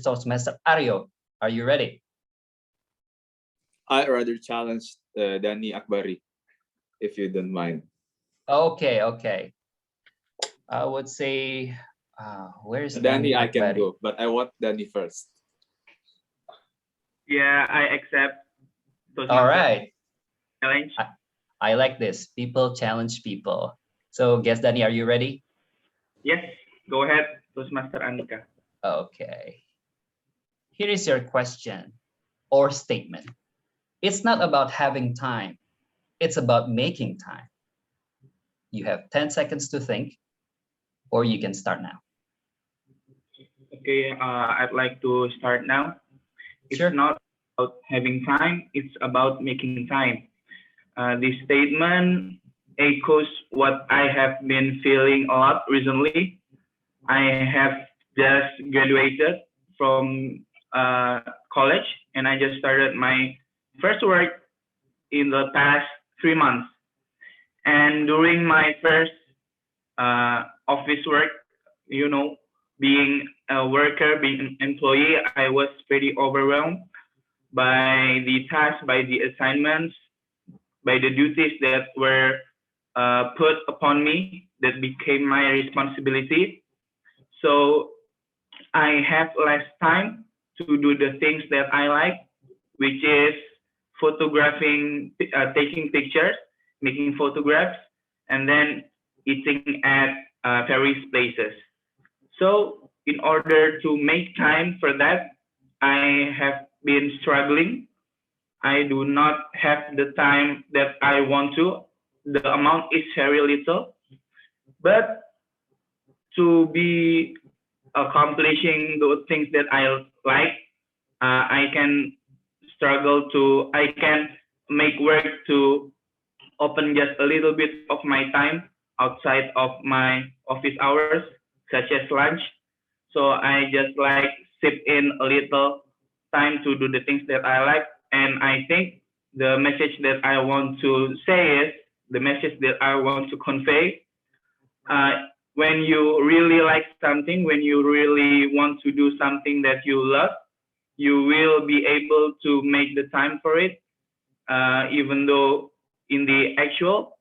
[SPEAKER 6] Aryo. Are you ready?
[SPEAKER 10] I rather challenge Danny Akbari, if you don't mind.
[SPEAKER 6] Okay, okay. I would say, where's
[SPEAKER 10] Danny?
[SPEAKER 6] Danny
[SPEAKER 10] I can
[SPEAKER 6] Akbari?
[SPEAKER 10] go, but I want Danny first.
[SPEAKER 13] Yeah, I accept those
[SPEAKER 6] All right.
[SPEAKER 13] challenge.
[SPEAKER 6] I like this. People challenge people. So, guess Danny, are you ready?
[SPEAKER 13] Yes, go ahead, Toastmaster Anika.
[SPEAKER 6] Okay. Here is your question or statement. It's not about having time. It's about making time. You have 10 seconds to think, or you can start now.
[SPEAKER 13] Okay, I'd like to start now. It's
[SPEAKER 6] Sure.
[SPEAKER 13] not about having time, it's about making time. This statement echoes what I have been feeling a lot recently. I have just graduated from college and I just started my first work in the past 3 months. And during my first office work, you know, being a worker, being an employee, I was pretty overwhelmed by the tasks, by the assignments, by the duties that were put upon me that became my responsibility. So I have less time to do the things that I like, which is photographing, taking pictures, making photographs, and then eating at various places. So in order to make time for that, I have been struggling. I do not have the time that I want to. The amount is very little, but to be accomplishing those things that I like, I can I can make work to open just a little bit of my time outside of my office hours, such as lunch. So I just like sip in a little time to do the things that I like. And I think the message that I want to say is the message that I want to convey. When you really like something, when you really want to do something that you love, you will be able to make the time for it, even though in the actual,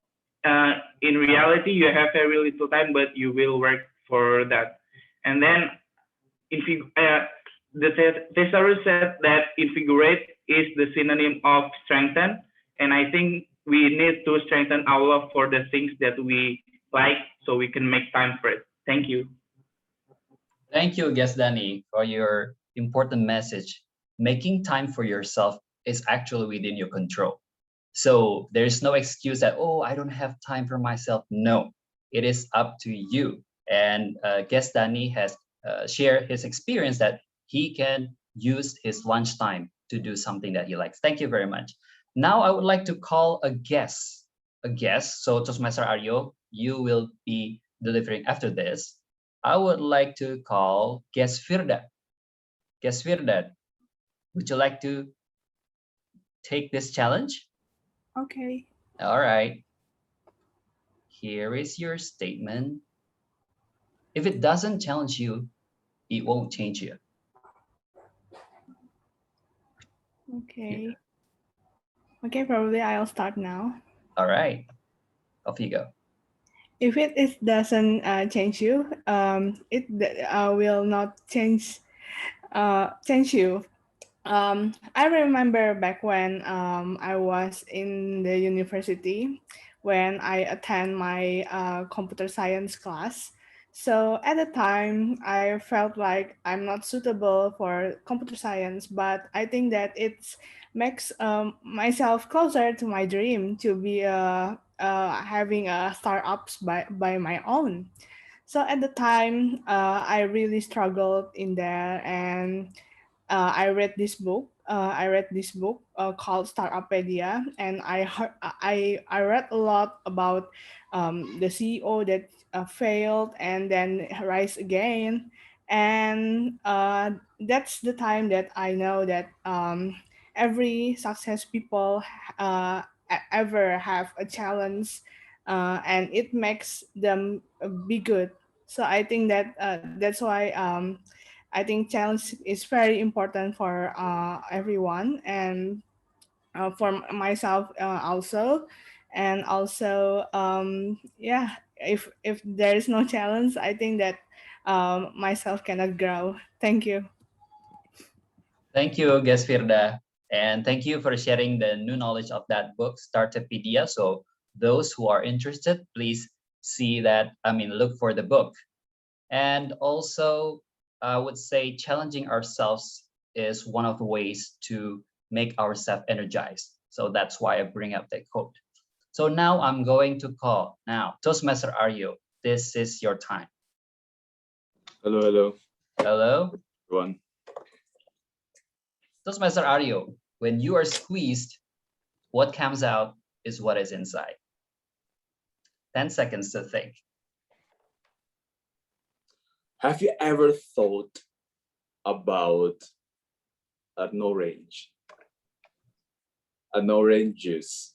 [SPEAKER 13] in reality, you have very little time, but you will work for that. And then the thesaurus said that invigorate is the synonym of strengthen. And I think we need to strengthen our love for the things that we like so we can make time for it. Thank you.
[SPEAKER 6] Thank you, guest Danny, for your important message. Making time for yourself is actually within your control. So there's no excuse that, oh, I don't have time for myself. No, it is up to you. And guest Danny has shared his experience that he can use his lunchtime to do something that he likes. Thank you very much. Now I would like to call a guest. So Toastmaster Aryo, you will be delivering after this. I would like to call guest Firda. Guest Firda, would you like to take this challenge?
[SPEAKER 9] Okay.
[SPEAKER 6] All right. Here is your statement. If it doesn't challenge you, it won't change you.
[SPEAKER 9] Okay. Yeah. Okay, probably I'll start now.
[SPEAKER 6] All right. Off you go.
[SPEAKER 9] If it doesn't change you, it will not change you. I remember back when I was in the university when I attend my computer science class. So at the time, I felt like I'm not suitable for computer science, but I think that it makes myself closer to my dream to be having a startups by my own.
[SPEAKER 14] So at the time, I really struggled in there, and I read this book. Called Startupedia, and I read a lot about the CEO that failed and then rise again, and that's the time that I know that every success people ever have a challenge, and it makes them be good. So I think that that's why I think challenge is very important for everyone, and for myself also, and also yeah, if there is no challenge, I think that myself cannot grow. Thank you.
[SPEAKER 6] Thank you, Guest Firda. And thank you for sharing the new knowledge of that book, Startupedia. So those who are interested, please see that, look for the book. And also, I would say challenging ourselves is one of the ways to make ourselves energized. So that's why I bring up that quote. So now I'm going to call. Now, Toastmaster Aryo, this is your time.
[SPEAKER 10] Hello, hello.
[SPEAKER 6] Hello.
[SPEAKER 10] Everyone.
[SPEAKER 6] Toastmaster Aryo, when you are squeezed, what comes out is what is inside. 10 seconds to think.
[SPEAKER 10] Have you ever thought about an orange? An orange juice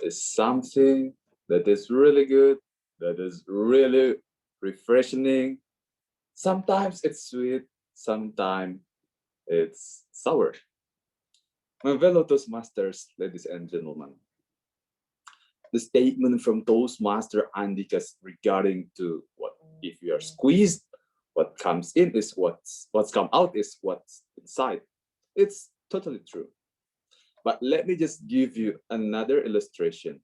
[SPEAKER 10] is something that is really good, that is really refreshing. Sometimes it's sweet, sometimes it's sour. My fellow Toastmasters, ladies and gentlemen, the statement from Toastmaster Andikas regarding to what if you are squeezed, what comes in is what's come out is what's inside. It's totally true. But let me just give you another illustration.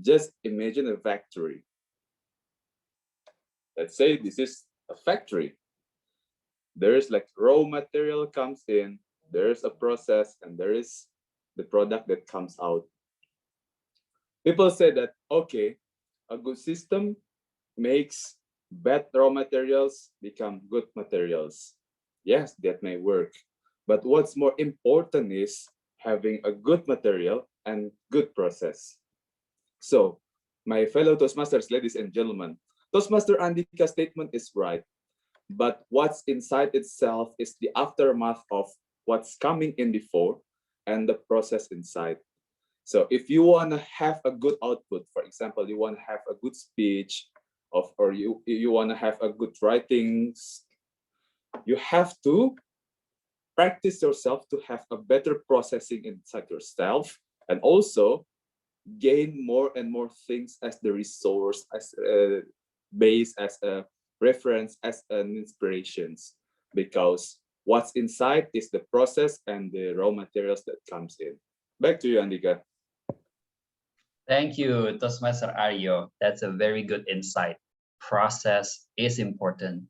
[SPEAKER 10] Just imagine a factory. Let's say this is a factory. There is like raw material comes in, there is a process, and there is the product that comes out. People say that, okay, a good system makes bad raw materials become good materials. Yes, that may work. But what's more important is having a good material and good process. So, my fellow Toastmasters, ladies and gentlemen, Toastmaster Andika's statement is right. But what's inside itself is the aftermath of what's coming in before and the process inside. So if you want to have a good output, for example, you want to have a good speech, or you want to have a good writings, you have to practice yourself to have a better processing inside yourself, and also gain more and more things as the resource, as a base, as a reference, as an inspirations, because what's inside is the process and the raw materials that comes in. Back to you, Andika.
[SPEAKER 6] Thank you, Toastmaster Aryo. That's a very good insight. Process is important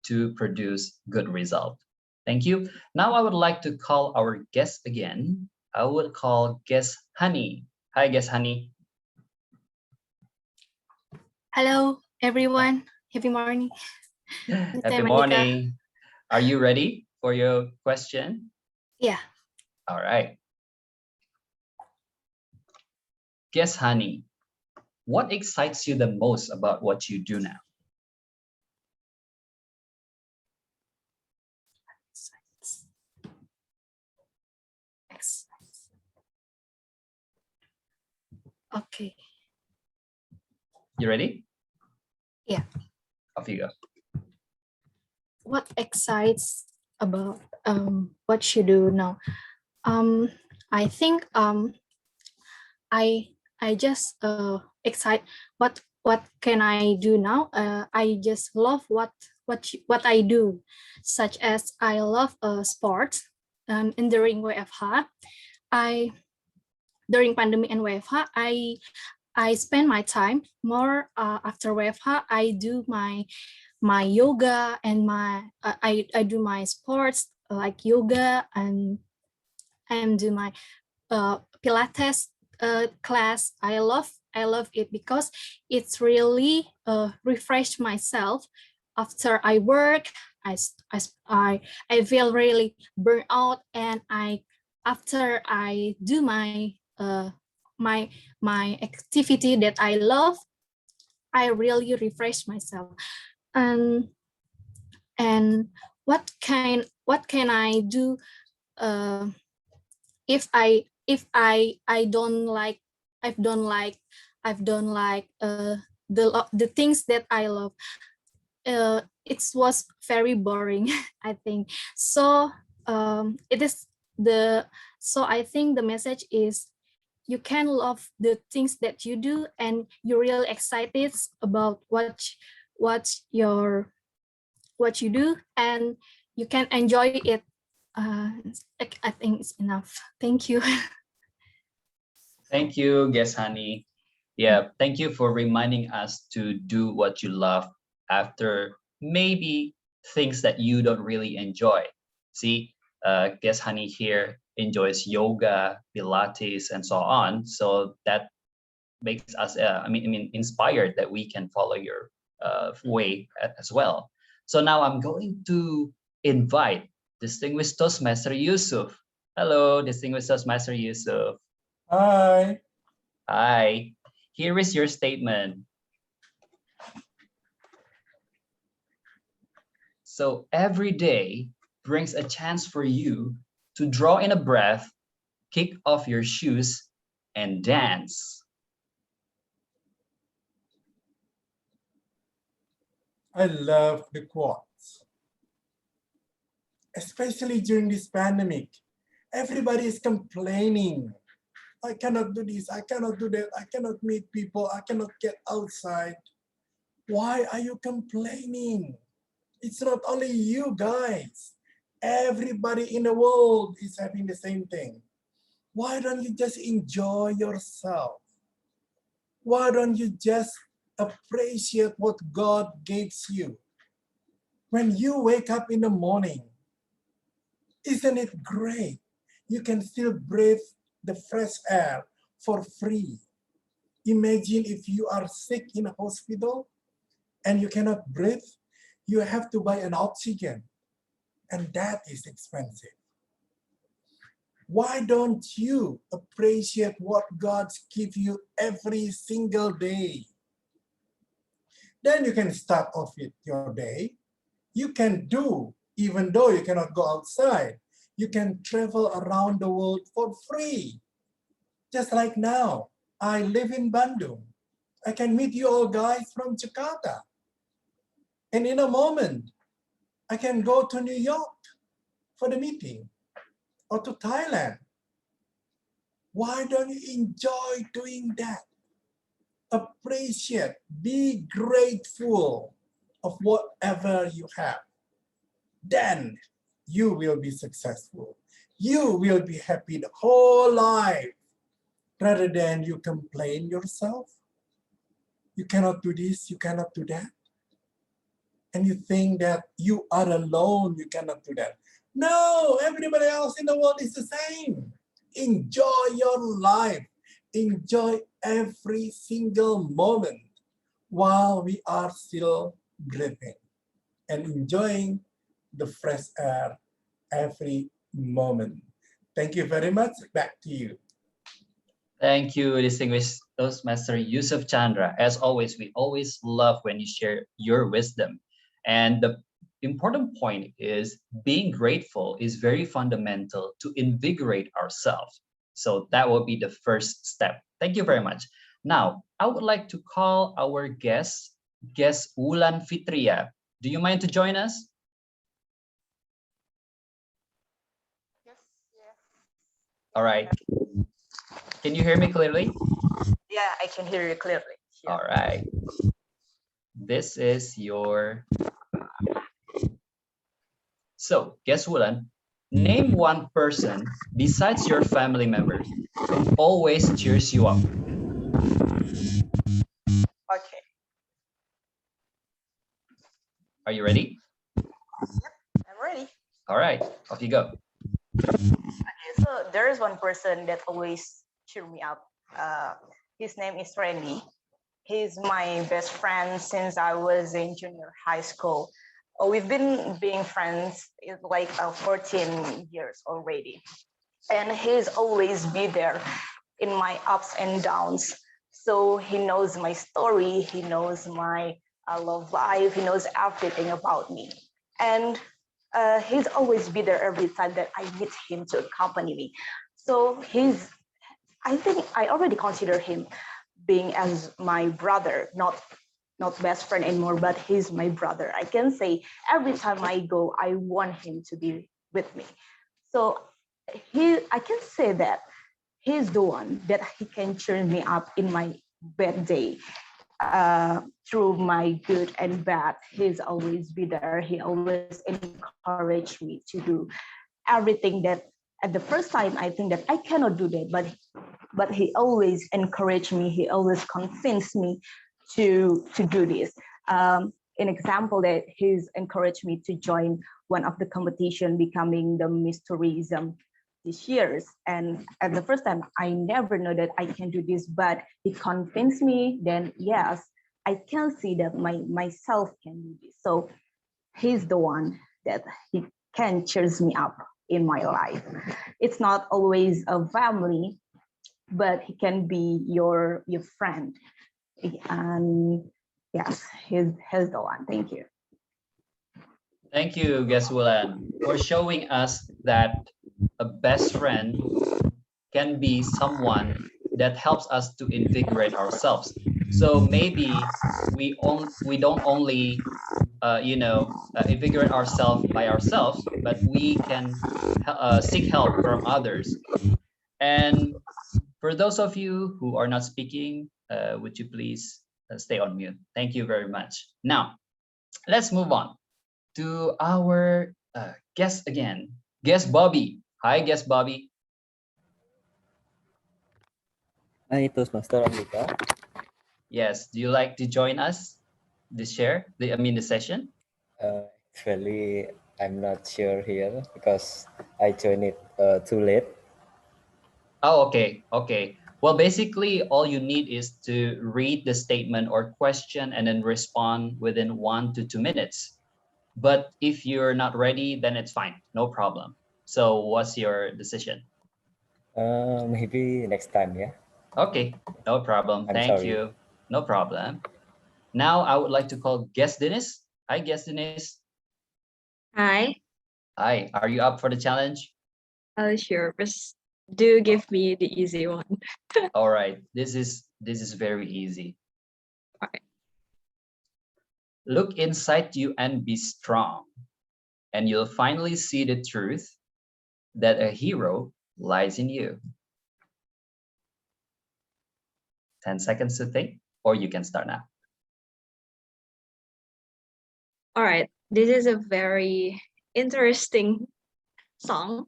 [SPEAKER 6] to produce good result. Thank you. Now I would like to call our guest again. I would call guest Honey. Hi, guest Honey.
[SPEAKER 15] Hello, everyone. Happy morning.
[SPEAKER 6] Happy morning. Are you ready for your question?
[SPEAKER 15] Yeah.
[SPEAKER 6] All right. Guess, Honey, what excites you the most about what you do now?
[SPEAKER 15] Okay.
[SPEAKER 6] You ready?
[SPEAKER 15] Yeah.
[SPEAKER 6] Off you go.
[SPEAKER 15] What excites about what you do now? I think I just excite what can I do now? I just love what I do, such as I love sports. And during WFH, during pandemic and WFH, I spend my time more after WFH. I do my yoga and I do my sports like yoga and do my Pilates class. I love I love it because it's really refreshed myself after I work. I feel really burnt out, and after I do my my activity that I love, I really refresh myself. And what can I do if I don't like I've done like the things that I love. It was very boring, I think. So it is the so I think the message is you can love the things that you do, and you're really excited about what you do, and you can enjoy it. I think it's enough. Thank you.
[SPEAKER 6] Thank you, Guest Honey. Yeah, thank you for reminding us to do what you love after maybe things that you don't really enjoy. See, Guest Honey here enjoys yoga, Pilates, and so on. So that makes us, inspired that we can follow your way as well. So now I'm going to invite Distinguished Toastmaster Yusuf. Hello, Distinguished Toastmaster Yusuf.
[SPEAKER 16] Hi.
[SPEAKER 6] Hi. Here is your statement. So every day brings a chance for you to draw in a breath, kick off your shoes, and dance.
[SPEAKER 16] I love the quotes. Especially during this pandemic. Everybody is complaining. I cannot do this, I cannot do that, I cannot meet people, I cannot get outside. Why are you complaining? It's not only you guys. Everybody in the world is having the same thing. Why don't you just enjoy yourself? Why don't you just appreciate what God gives you? When you wake up in the morning, isn't it great? You can still breathe the fresh air for free. Imagine if you are sick in a hospital and you cannot breathe, you have to buy an oxygen, and that is expensive. Why don't you appreciate what God gives you every single day? Then you can start off with your day. You can do, even though you cannot go outside, you can travel around the world for free. Just like now, I live in Bandung. I can meet you all guys from Jakarta. And in a moment, I can go to New York for the meeting or to Thailand. Why don't you enjoy doing that? Appreciate, be grateful of whatever you have. Then you will be successful. You will be happy the whole life. Rather than you complain yourself. You cannot do this, you cannot do that. And you think that you are alone, you cannot do that. No, everybody else in the world is the same. Enjoy your life. Enjoy every single moment while we are still breathing and enjoying the fresh air every moment. Thank you very much. Back to you.
[SPEAKER 6] Thank you, Distinguished Toastmaster Yusuf Chandra. As always, we always love when you share your wisdom. And the important point is being grateful is very fundamental to invigorate ourselves. So that will be the first step. Thank you very much. Now, I would like to call our guest Wulan Fitria. Do you mind to join us?
[SPEAKER 17] Yes, yeah.
[SPEAKER 6] All right. Can you hear me clearly?
[SPEAKER 17] Yeah, I can hear you clearly. Yeah.
[SPEAKER 6] All right. This is your... So, guess Wulan, name one person besides your family member who always cheers you up.
[SPEAKER 17] Okay.
[SPEAKER 6] Are you ready?
[SPEAKER 17] Yep, I'm ready.
[SPEAKER 6] All right, off you go.
[SPEAKER 17] Okay, so there is one person that always cheer me up. His name is Randy. He's my best friend since I was in junior high school. We've been being friends like 14 years already. And he's always be there in my ups and downs. So he knows my story, he knows my love life, he knows everything about me. And he's always be there every time that I need him to accompany me. So I think I already consider him being as my brother, not best friend anymore, but he's my brother. I can say every time I go, I want him to be with me. So I can say that he's the one that he can cheer me up in my bad day. Through my good and bad, he's always be there. He always encourage me to do everything that at the first time I think that I cannot do that, but he always encouraged me. He always convinced me to do this. An example that he's encouraged me to join one of the competition, becoming the Miss Tourism this year's. And at the first time, I never know that I can do this, but he convinced me. Then yes, I can see that myself can do this. So he's the one that he can cheers me up in my life. It's not always a family, but he can be your friend. And yes, he's the one. Thank you.
[SPEAKER 6] Thank you, Geswulan, for showing us that a best friend can be someone that helps us to invigorate ourselves. So maybe we don't only invigorate ourselves by ourselves, but we can seek help from others. And for those of you who are not speaking, would you please stay on mute? Thank you very much. Now, let's move on to our guest again, guest Bobby. Hi, guest Bobby.
[SPEAKER 18] Hi, Toastmaster Amrita.
[SPEAKER 6] Yes, do you like to join us this the session?
[SPEAKER 18] Actually, I'm not sure here because I joined it too late.
[SPEAKER 6] Oh, okay. Well, basically, all you need is to read the statement or question and then respond within 1 to 2 minutes. But if you're not ready, then it's fine. No problem. So what's your decision?
[SPEAKER 18] Maybe next time, yeah.
[SPEAKER 6] Okay, no problem. Thank you. No problem. Now I would like to call guest Dennis. Hi, guest Dennis.
[SPEAKER 19] Hi.
[SPEAKER 6] Hi, are you up for the challenge?
[SPEAKER 19] Sure, but do give me the easy one.
[SPEAKER 6] All right, this is very easy.
[SPEAKER 19] All right.
[SPEAKER 6] Look inside you and be strong, and you'll finally see the truth that a hero lies in you. 10 seconds to think, or you can start now.
[SPEAKER 19] All right, this is a very interesting song,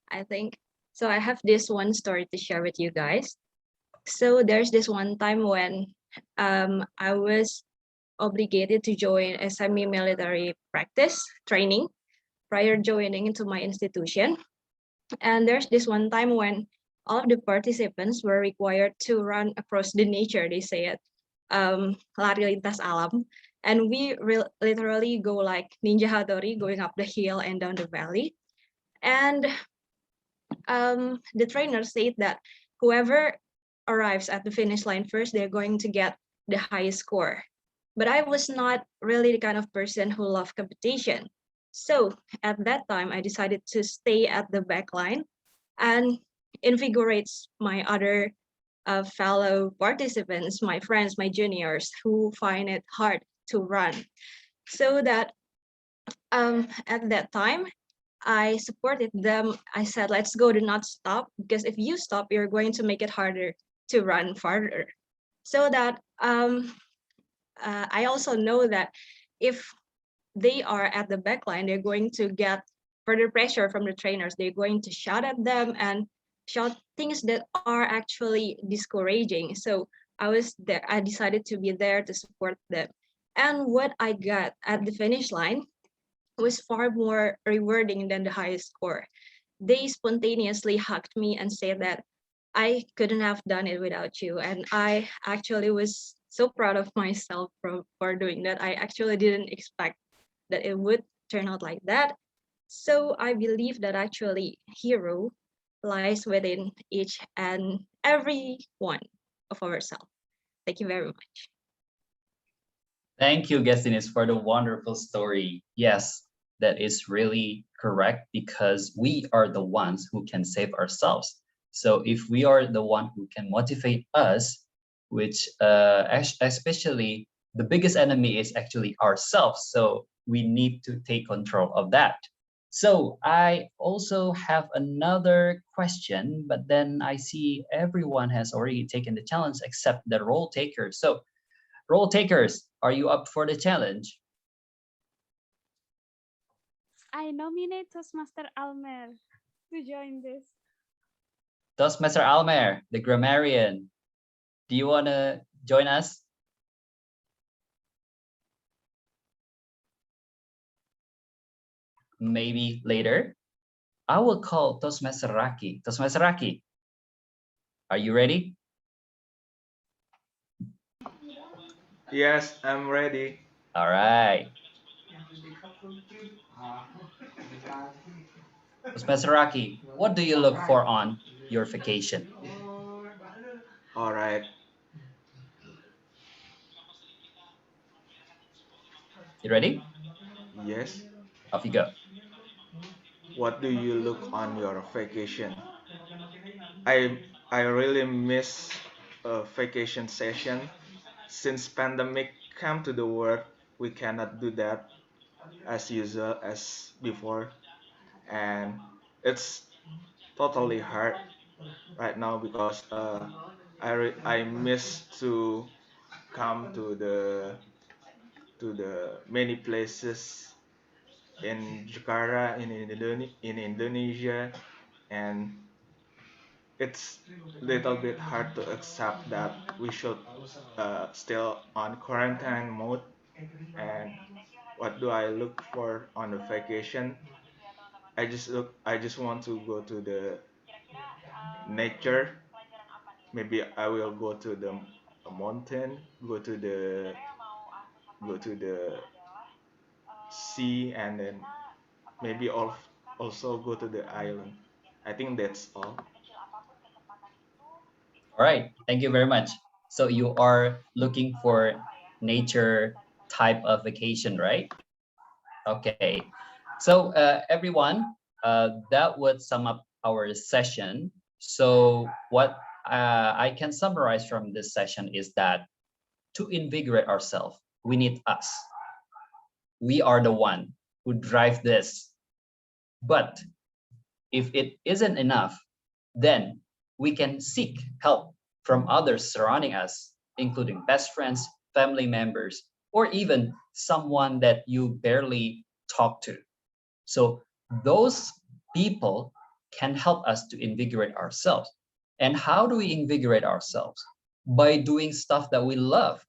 [SPEAKER 19] I think. So I have this one story to share with you guys. So there's this one time when I was obligated to join a semi-military practice training prior joining into my institution. And there's this one time when all of the participants were required to run across the nature, they say it, lari lintas alam. And we literally go like Ninja Hattori, going up the hill and down the valley. And the trainer said that whoever arrives at the finish line first, they're going to get the highest score. But I was not really the kind of person who loved competition. So at that time, I decided to stay at the back line and invigorates my other fellow participants, my friends, my juniors who find it hard to run. So that at that time, I supported them. I said, let's go, do not stop, because if you stop, you're going to make it harder to run farther. So that I also know that if they are at the back line, they're going to get further pressure from the trainers. They're going to shout at them and shout things that are actually discouraging. So I was there. I decided to be there to support them. And what I got at the finish line was far more rewarding than the highest score. They spontaneously hugged me and said that I couldn't have done it without you. And I actually was so proud of myself for doing that. I actually didn't expect that it would turn out like that. So I believe that actually hero lies within each and every one of ourselves. Thank you very much.
[SPEAKER 6] Thank you, Gestinis, for the wonderful story. Yes, that is really correct because we are the ones who can save ourselves. So if we are the one who can motivate us, which especially the biggest enemy is actually ourselves. So we need to take control of that. So I also have another question, but then I see everyone has already taken the challenge except the role taker. So role takers, are you up for the challenge?
[SPEAKER 9] I nominate Toastmaster Almer to join this.
[SPEAKER 6] Toastmaster Almer, the grammarian, do you want to join us? Maybe later. I will call Toastmaster Raki. Toastmaster Raki, are you ready?
[SPEAKER 13] Yes, I'm ready.
[SPEAKER 6] All right. Toastmaster Raki, what do you look for on your vacation?
[SPEAKER 13] All right.
[SPEAKER 6] You ready?
[SPEAKER 13] Yes.
[SPEAKER 6] Off you go.
[SPEAKER 13] What do you look on your vacation? I really miss a vacation session. Since pandemic came to the world, we cannot do that as usual as before, and it's totally hard right now because I miss to come to the many places in Jakarta in Indonesia, and it's little bit hard to accept that we should still on quarantine mode. And what do I look for on a vacation? I just want to go to the nature. Maybe I will go to the mountain, go to the sea, and then maybe also go to the island. I think that's all.
[SPEAKER 6] All right, thank you very much. So you are looking for nature type of vacation, right? Okay. So everyone, that would sum up our session. So what I can summarize from this session is that to invigorate ourselves, we need us. We are the one who drive this. But if it isn't enough, then we can seek help from others surrounding us, including best friends, family members, or even someone that you barely talk to. So those people can help us to invigorate ourselves. And how do we invigorate ourselves? By doing stuff that we love,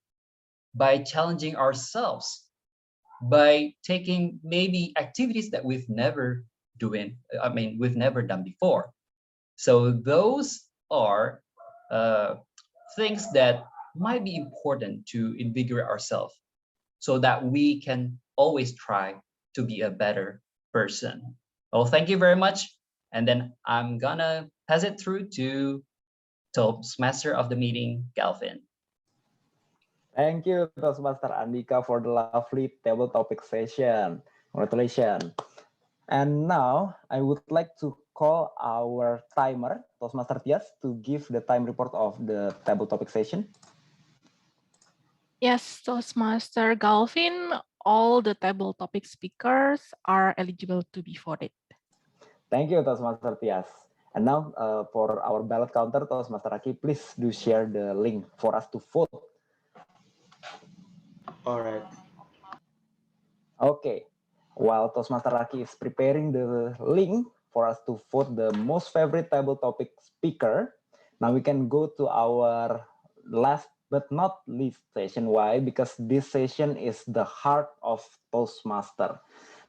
[SPEAKER 6] by challenging ourselves, by taking maybe activities that we've never done before. So those are things that might be important to invigorate ourselves so that we can always try to be a better person. Well, thank you very much. And then I'm gonna pass it through to Toastmaster of the meeting, Galvin.
[SPEAKER 3] Thank you, Toastmaster Andika, for the lovely table topic session. Congratulations. And now I would like to call our timer, Toastmaster Tias, to give the time report of the table topic session.
[SPEAKER 2] Yes, Toastmaster Galvin, all the table topic speakers are eligible to be voted.
[SPEAKER 3] Thank you, Toastmaster Tias. And now for our ballot counter, Toastmaster Aki, please do share the link for us to vote.
[SPEAKER 13] All right.
[SPEAKER 3] Okay. While Toastmaster Aki is preparing the link for us to vote the most favorite table topic speaker, now we can go to our last but not least session. Why? Because this session is the heart of Toastmaster.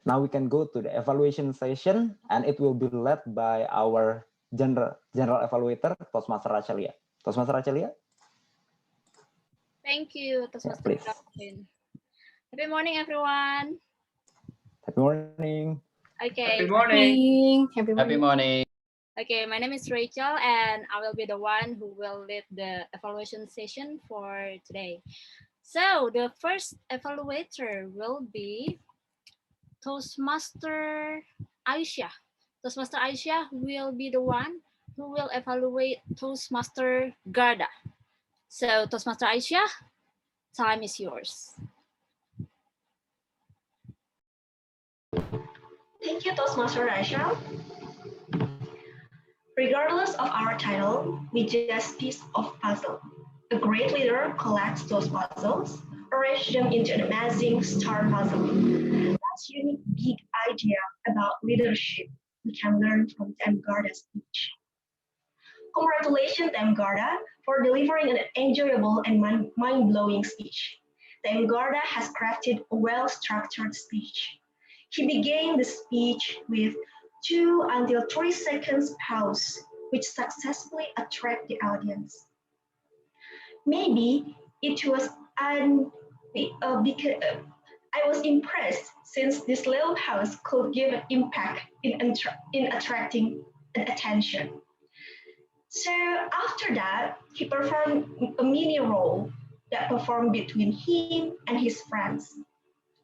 [SPEAKER 3] Now we can go to the evaluation session, and it will be led by our General Evaluator Toastmaster Rachalia. Toastmaster Rachalia.
[SPEAKER 20] Thank you, Toastmaster Gavin. Happy morning, everyone.
[SPEAKER 3] Happy morning.
[SPEAKER 20] Okay.
[SPEAKER 6] Happy morning.
[SPEAKER 20] Happy morning.
[SPEAKER 6] Happy morning.
[SPEAKER 20] Okay, my name is Rachel, and I will be the one who will lead the evaluation session for today. So the first evaluator will be Toastmaster Aisyah. Toastmaster Aisyah will be the one who will evaluate Toastmaster Garda. So Toastmaster Aisyah, time is yours.
[SPEAKER 1] Thank you, Toastmaster Aisha. Regardless of our title, we just piece of puzzle. A great leader collects those puzzles, arrange them into an amazing star puzzle. That's unique big idea about leadership we can learn from Tem Garda's speech. Congratulations, Tem Garda, for delivering an enjoyable and mind-blowing speech. Tem Garda has crafted a well-structured speech. He began the speech with 2 until 3 seconds pause, which successfully attract the audience. Maybe it was because I was impressed since this little pause could give an impact in attracting attention. So after that, he performed a mini role that performed between him and his friends.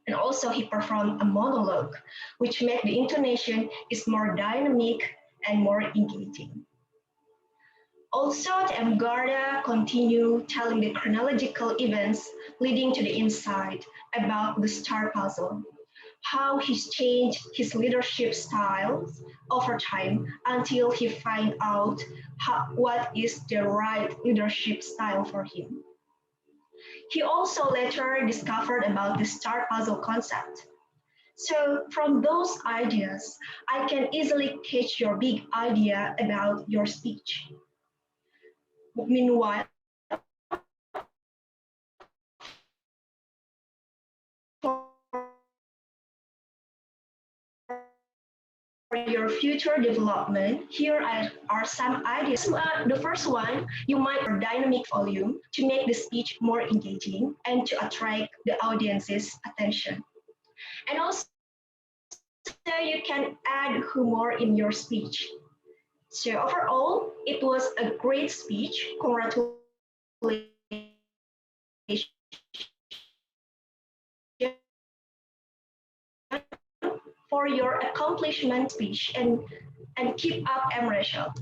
[SPEAKER 1] And also he performed a monologue, which made the intonation is more dynamic and more engaging. Also, the Garda continued telling the chronological events leading to the insight about the star puzzle, how he's changed his leadership styles over time until he find out what is the right leadership style for him. He also later discovered about the star puzzle concept. So from those ideas, I can easily catch your big idea about your speech. Meanwhile, for your future development, here are some ideas. The first one, you might add dynamic volume to make the speech more engaging and to attract the audience's attention. And also, you can add humor in your speech. So overall, it was a great speech. Congratulations for your accomplishment speech and keep up, Rachel.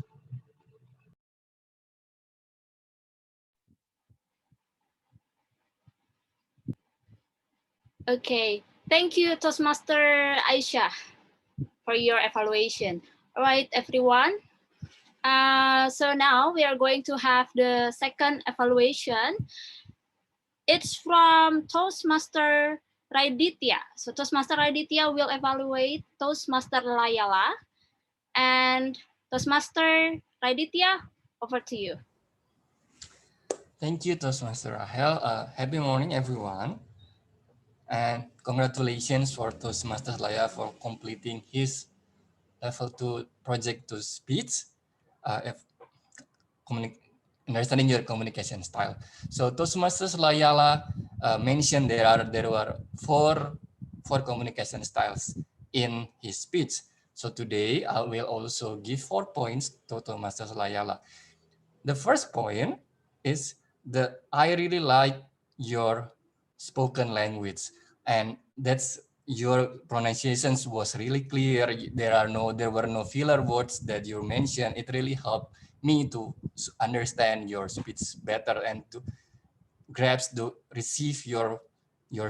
[SPEAKER 20] Okay, thank you, Toastmaster Aisyah, for your evaluation. All right, everyone. So now we are going to have the second evaluation. It's from Toastmaster Raditya. So Toastmaster Raditya will evaluate Toastmaster Layala. And Toastmaster Raditya, over to you.
[SPEAKER 7] Thank you, Toastmaster Rahel. Happy morning, everyone. And congratulations for Toastmaster Laya for completing his level 2 project to speech, understanding your communication style. So Toastmasters Layala mentioned there were four communication styles in his speech. So today I will also give 4 points to Toastmasters Layala. The first point is that I really like your spoken language, and that's your pronunciations was really clear. There were no filler words that you mentioned. It really helped me to understand your speech better and to receive your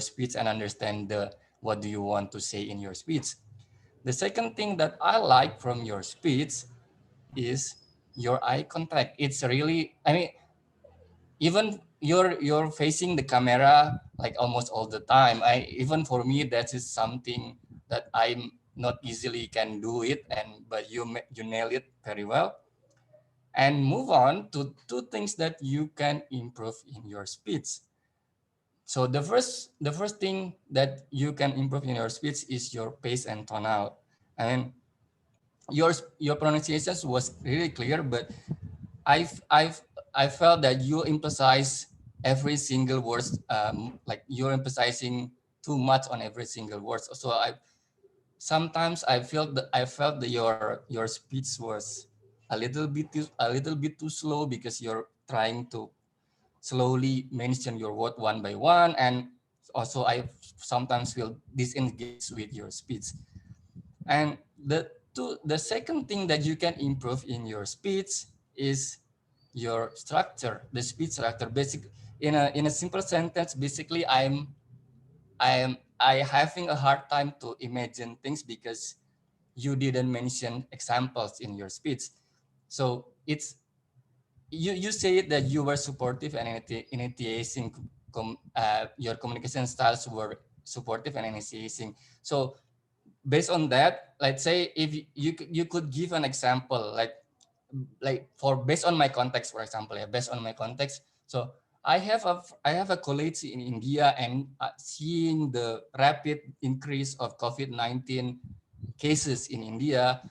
[SPEAKER 7] speech and understand what do you want to say in your speech. The second thing that I like from your speech is your eye contact. It's really, I mean, even you're facing the camera like almost all the time. Even for me, that is something that I'm not easily can do it, but you nail it very well. And move on to 2 things that you can improve in your speech. So the first thing that you can improve in your speech is your pace and tone out. I mean, your pronunciations was really clear, but I felt that you emphasize every single word, like you're emphasizing too much on every single word. So sometimes I felt that your speech was a little bit too slow, because you're trying to slowly mention your word one by one, and also I sometimes feel disengaged with your speech. And the second thing that you can improve in your speech is your structure, the speech structure. Basic in a simple sentence, basically I having a hard time to imagine things because you didn't mention examples in your speech. So it's you say that you were supportive and initiating your communication styles were supportive and initiating. So based on that, let's say if you could give an example, like for based on my context, for example, based on my context. So I have a colleague in India, and seeing the rapid increase of COVID-19 cases in India.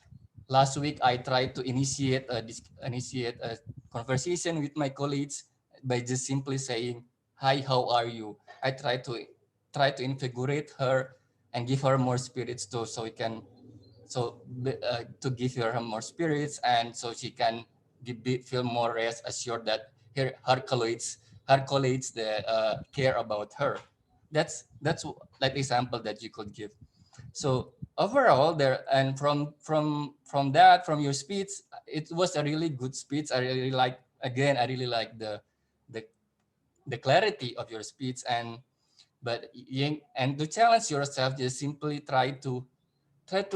[SPEAKER 7] Last week, I tried to initiate a conversation with my colleagues by just simply saying, "Hi, how are you?" I try to invigorate her and give her more spirits too, so we can to give her more spirits, and so she can feel more rest assured that her colleagues that care about her. That's like example that you could give. So overall, there and from your speech, it was a really good speech. I really like the the clarity of your speech, and to challenge yourself, just simply try to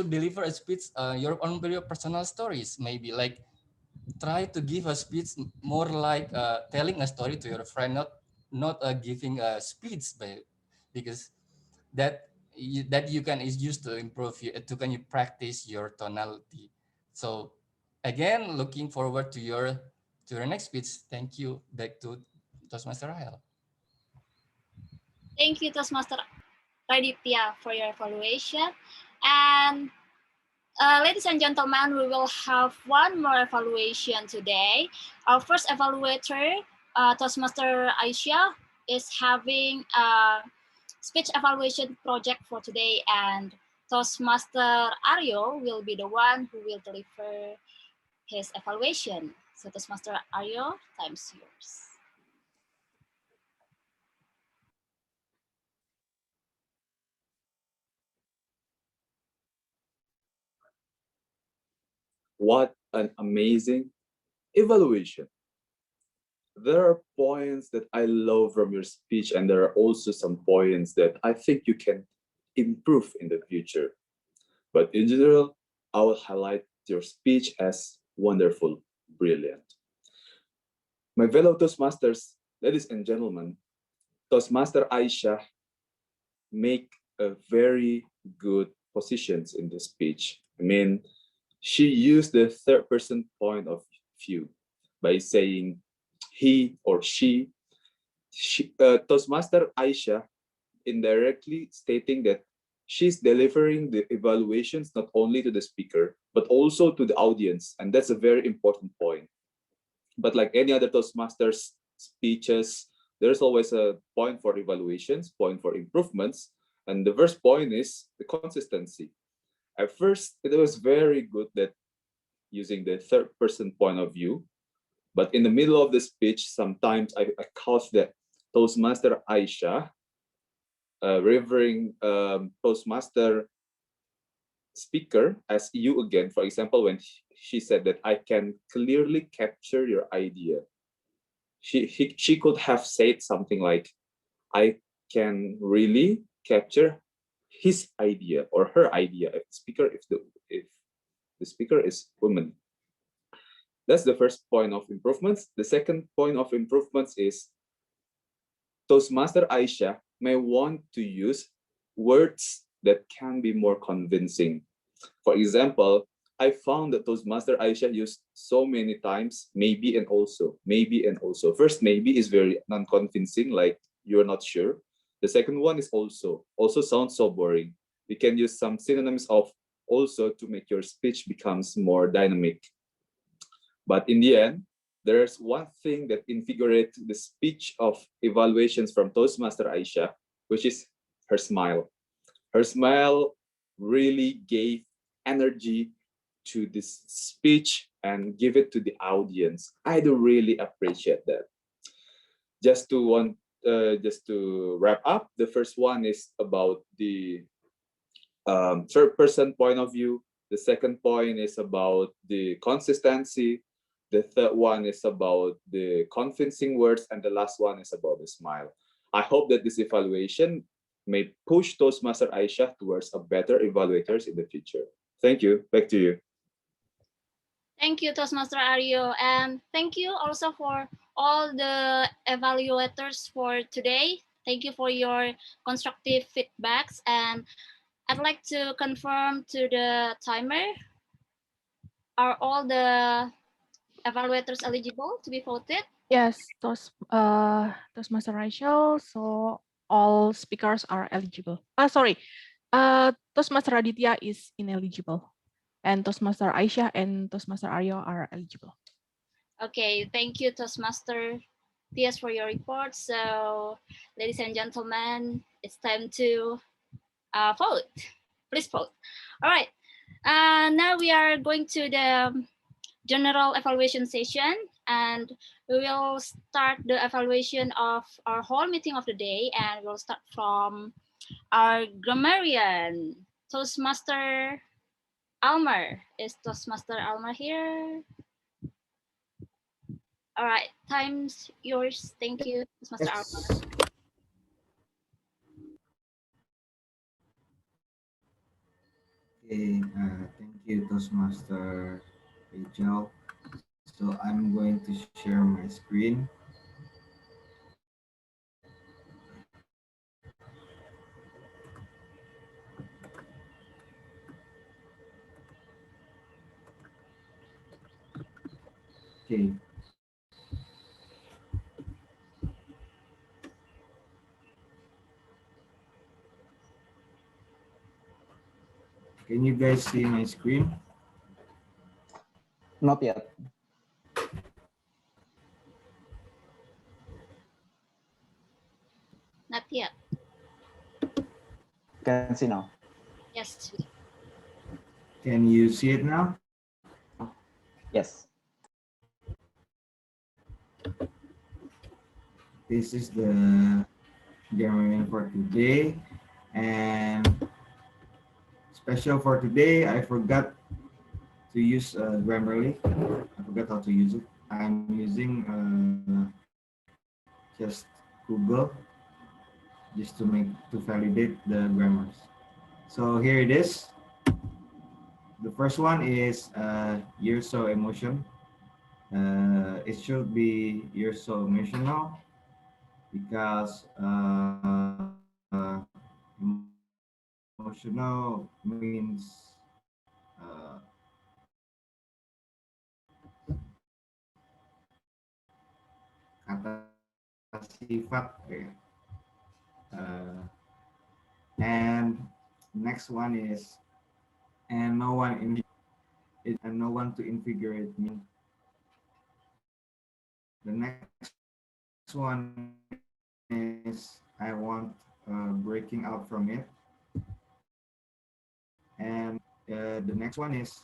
[SPEAKER 7] deliver a speech, your own very personal stories, maybe like try to give a speech more like telling a story to your friend, not giving a speech, because that you can is used to improve can you practice your tonality. So again, looking forward to your next speech. Thank you. Back to Toastmaster Rahel.
[SPEAKER 20] Thank you, Toastmaster Raditya, for your evaluation. And ladies and gentlemen, we will have one more evaluation today. Our first evaluator, Toastmaster Aisyah, is having a speech evaluation project for today, and Toastmaster Aryo will be the one who will deliver his evaluation. So Toastmaster Aryo, time's yours.
[SPEAKER 10] What an amazing evaluation. There are points that I love from your speech, and there are also some points that I think you can improve in the future. But in general, I will highlight your speech as wonderful, brilliant. My fellow Toastmasters, ladies and gentlemen, Toastmaster Aisyah make a very good positions in the speech. I mean, she used the third person point of view by saying he or she Toastmaster Aisyah indirectly stating that she's delivering the evaluations not only to the speaker, but also to the audience. And that's a very important point. But like any other Toastmasters speeches, there's always a point for evaluations, point for improvements. And the first point is the consistency. At first, it was very good that using the third person point of view, but in the middle of the speech, sometimes I caught that Toastmaster Aisyah, revering Toastmaster speaker as you again, for example, when she said that I can clearly capture your idea. She could have said something like, I can really capture his idea or her idea if the speaker is woman. That's the first point of improvements. The second point of improvements is Toastmaster Aisyah may want to use words that can be more convincing. For example, I found that Toastmaster Aisyah used so many times maybe and also, maybe and also. First, maybe is very non-convincing, like you're not sure. The second one is also sounds so boring. We can use some synonyms of also to make your speech becomes more dynamic. But in the end, there's one thing that invigorates the speech of evaluations from Toastmaster Aisha, which is her smile. Her smile really gave energy to this speech and give it to the audience. I do really appreciate that. Just to wrap up, the first one is about the third person point of view. The second point is about the consistency. The third one is about the convincing words, and the last one is about the smile. I hope that this evaluation may push Toastmaster Aisha towards a better evaluators in the future. Thank you. Back to you.
[SPEAKER 20] Thank you, Toastmaster Aryo, and thank you also for all the evaluators for today. Thank you for your constructive feedbacks, and I'd like to confirm to the timer, are all the evaluators eligible to be voted?
[SPEAKER 2] Yes, Toastmaster Rachel, so all speakers are eligible. Sorry, Toastmaster Aditya is ineligible, and Toastmaster Aisha and Toastmaster Aryo are eligible.
[SPEAKER 20] Okay, thank you, Toastmaster Tias, for your report. So, ladies and gentlemen, it's time to vote. Please vote. All right. Now we are going to the general evaluation session, and we will start the evaluation of our whole meeting of the day, and we'll start from our grammarian, Toastmaster Almer. Is Toastmaster Almer here? All right, time's yours. Thank you, Toastmaster Almer.
[SPEAKER 21] Okay, thank you, Toastmaster Rachel. So I'm going to share my screen. Okay. Can you guys see my screen?
[SPEAKER 3] Not yet.
[SPEAKER 20] Not yet.
[SPEAKER 3] Can see now.
[SPEAKER 20] Yes.
[SPEAKER 21] Can you see it now?
[SPEAKER 3] Yes.
[SPEAKER 21] This is the grammarian for today, and special for today, I forgot to use Grammarly. I forgot how to use it. I'm using just Google just to validate the grammars. So here it is. The first one is you're so emotional. It should be you're so emotional because emotional means kata sifat. And next one is and no one to invigorate me. The next one is I want breaking out from it. And the next one is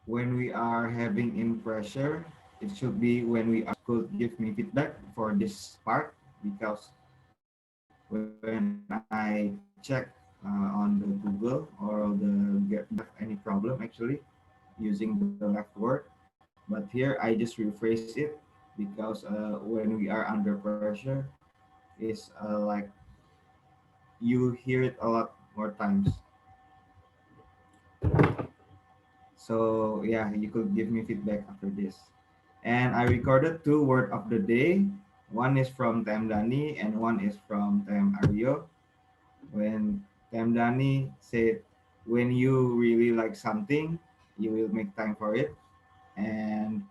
[SPEAKER 21] when we are having in pressure, it should be when we could give me feedback for this part, because when I check on the Google or the get any problem actually using the left word, but here I just rephrase it because when we are under pressure, it's like you hear it a lot more times. So yeah, you could give me feedback after this. And I recorded 2 word of the day. One is from Dani and one is from Aryo. When Dani said, when you really like something, you will make time for it. And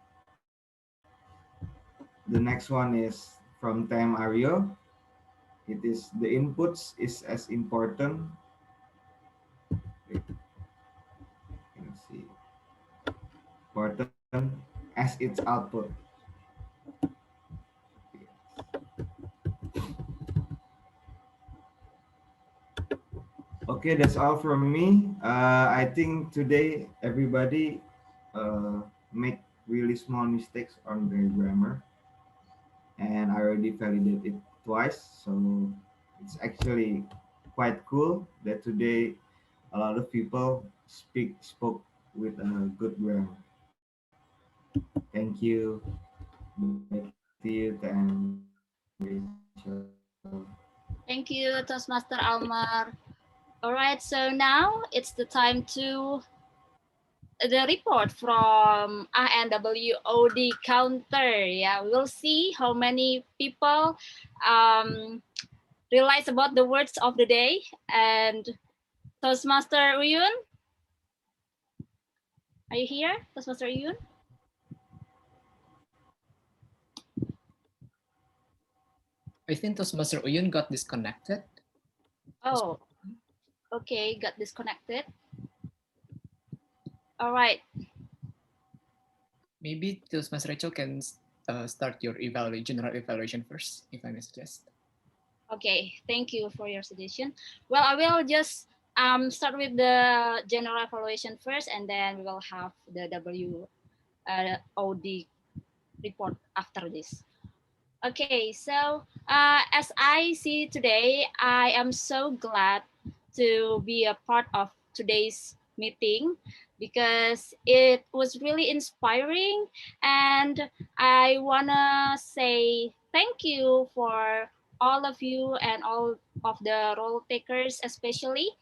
[SPEAKER 21] the next one is from Aryo. It is the inputs is as important Let's see. Important as its output. Okay, that's all from me. I think today everybody make really small mistakes on their grammar, and I already validated it twice. So it's actually quite cool that today a lot of people spoke with a good grammar. Thank you. Back to you, and Rachel.
[SPEAKER 20] Thank you, Toastmaster Almar. All right, so now it's the time to the report from ANWOD counter. Yeah, we'll see how many people realize about the words of the day. And Toastmaster Uyun, are you here, Toastmaster Uyun?
[SPEAKER 5] I think Toastmaster Uyun got disconnected.
[SPEAKER 20] Oh, okay, got disconnected. All right.
[SPEAKER 5] Maybe Toastmaster Rachel can start your general evaluation first, if I may suggest.
[SPEAKER 20] Okay, thank you for your suggestion. Well, I will just start with the general evaluation first, and then we will have the WOD report after this. Okay, so as I see today, I am so glad to be a part of today's meeting because it was really inspiring, and I wanna say thank you for all of you and all of the role takers especially.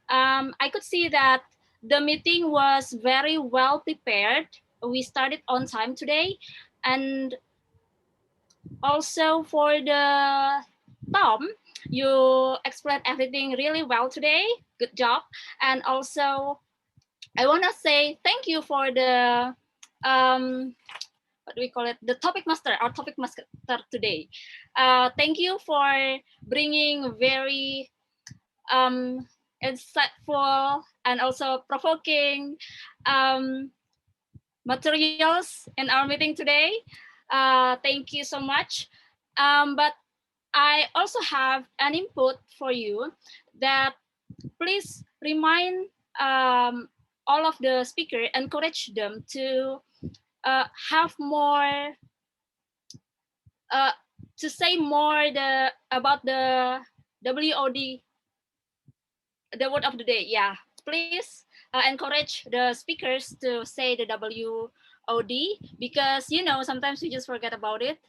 [SPEAKER 20] I could see that the meeting was very well prepared. We started on time today, and also for the Tom, you explained everything really well today. Good job. And also, I want to say thank you for the what do we call it? The topic master, our topic master today. Thank you for bringing very insightful and also provoking materials in our meeting today. Thank you so much. But I also have an input for you that please remind all of the speakers, encourage them to have more, to say more about the WOD, the word of the day. Yeah, please encourage the speakers to say the WOD because, you know, sometimes we just forget about it.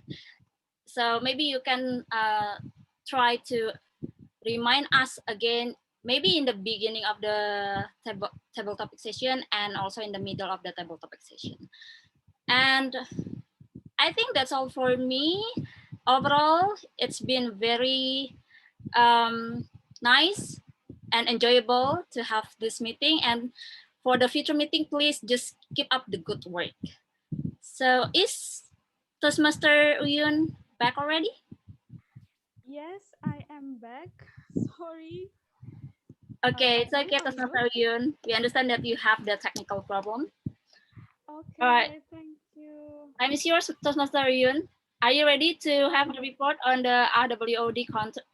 [SPEAKER 20] So maybe you can try to remind us again, maybe in the beginning of the table topic session and also in the middle of the table topic session. And I think that's all for me. Overall, it's been very nice and enjoyable to have this meeting. And for the future meeting, please just keep up the good work. So is Toastmaster Uyun back already?
[SPEAKER 9] Yes, I am back. Sorry.
[SPEAKER 20] Okay, it's okay, Toastmaster Uyun. We understand that you have the technical problem.
[SPEAKER 9] Okay,
[SPEAKER 20] All right.
[SPEAKER 9] thank you.
[SPEAKER 20] Time is yours, Toastmaster Uyun. Are you ready to have the report on the RWOD content?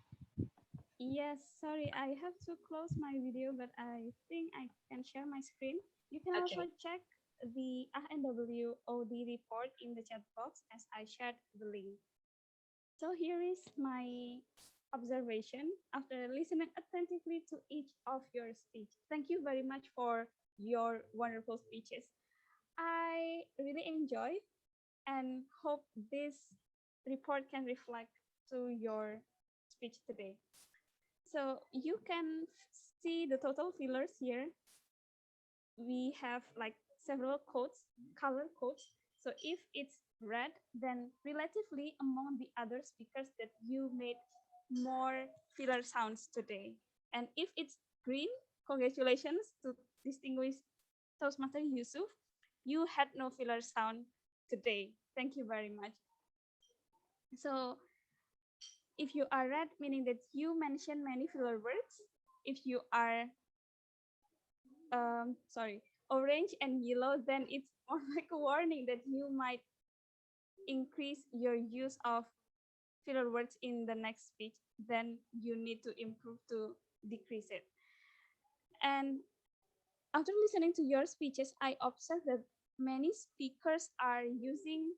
[SPEAKER 9] Yes, sorry, I have to close my video, but I think I can share my screen. You can also check the ANWOD report in the chat box as I shared the link. So here is my observation after listening attentively to each of your speech. Thank you very much for your wonderful speeches. I really enjoyed and hope this report can reflect to your speech today. So you can see the total fillers here. We have like several codes, color codes. So if it's red, then relatively among the other speakers that you made more filler sounds today. And if it's green, congratulations to distinguished Toastmaster Yusuf. You had no filler sound today. Thank you very much. So if you are red, meaning that you mention many filler words. If you are orange and yellow, then it's more like a warning that you might increase your use of filler words in the next speech. Then you need to improve to decrease it. And after listening to your speeches, I observed that many speakers are using,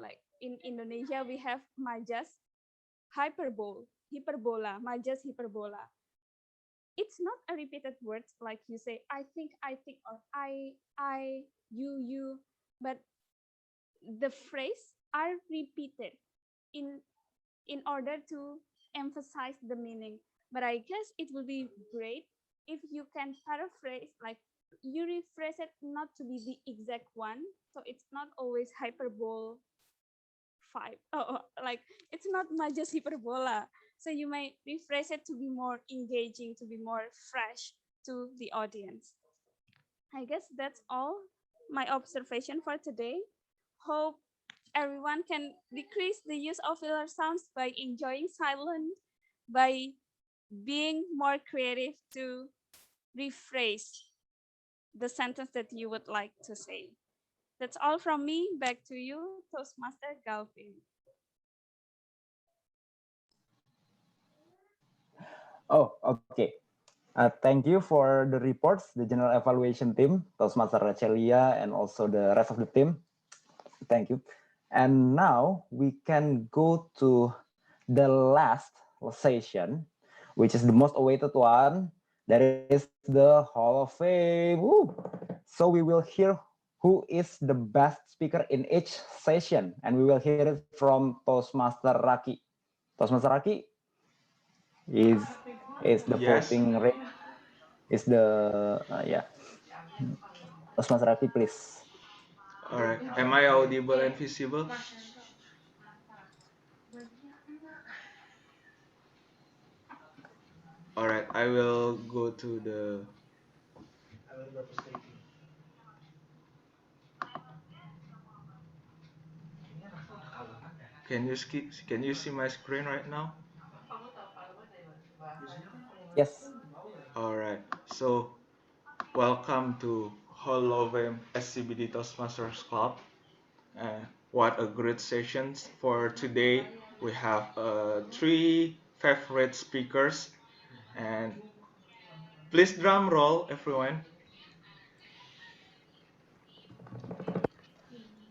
[SPEAKER 9] like in Indonesia, we have majas, hyperbola, majas, hyperbola. It's not a repeated word like you say, I think, or I, you, but the phrase are repeated in order to emphasize the meaning. But I guess it will be great if you can paraphrase, like you rephrase it not to be the exact one. So it's not always hyperbole 5. Like it's not majas hyperbola. So you may rephrase it to be more engaging, to be more fresh to the audience. I guess that's all my observation for today. Hope everyone can decrease the use of filler sounds by enjoying silence, by being more creative to rephrase the sentence that you would like to say. That's all from me. Back to you, Toastmaster Galvin.
[SPEAKER 3] Oh, okay. Thank you for the reports, the general evaluation team, Toastmaster Rachelia, and also the rest of the team. Thank you. And now we can go to the last session, which is the most awaited one. That is the Hall of Fame. Woo! So we will hear who is the best speaker in each session, and we will hear it from Toastmaster Raki. Toastmaster Raki is the voting rate. Is the yeah. Toastmaster Raki, please.
[SPEAKER 4] All right. Am I audible and visible? All right. I will go to the. Can you see my screen right now?
[SPEAKER 3] Yes.
[SPEAKER 4] All right. So, welcome to Hall of Fame SCBD Toastmasters Club. What a great session for today. We have 3 favorite speakers, and please drum roll, everyone.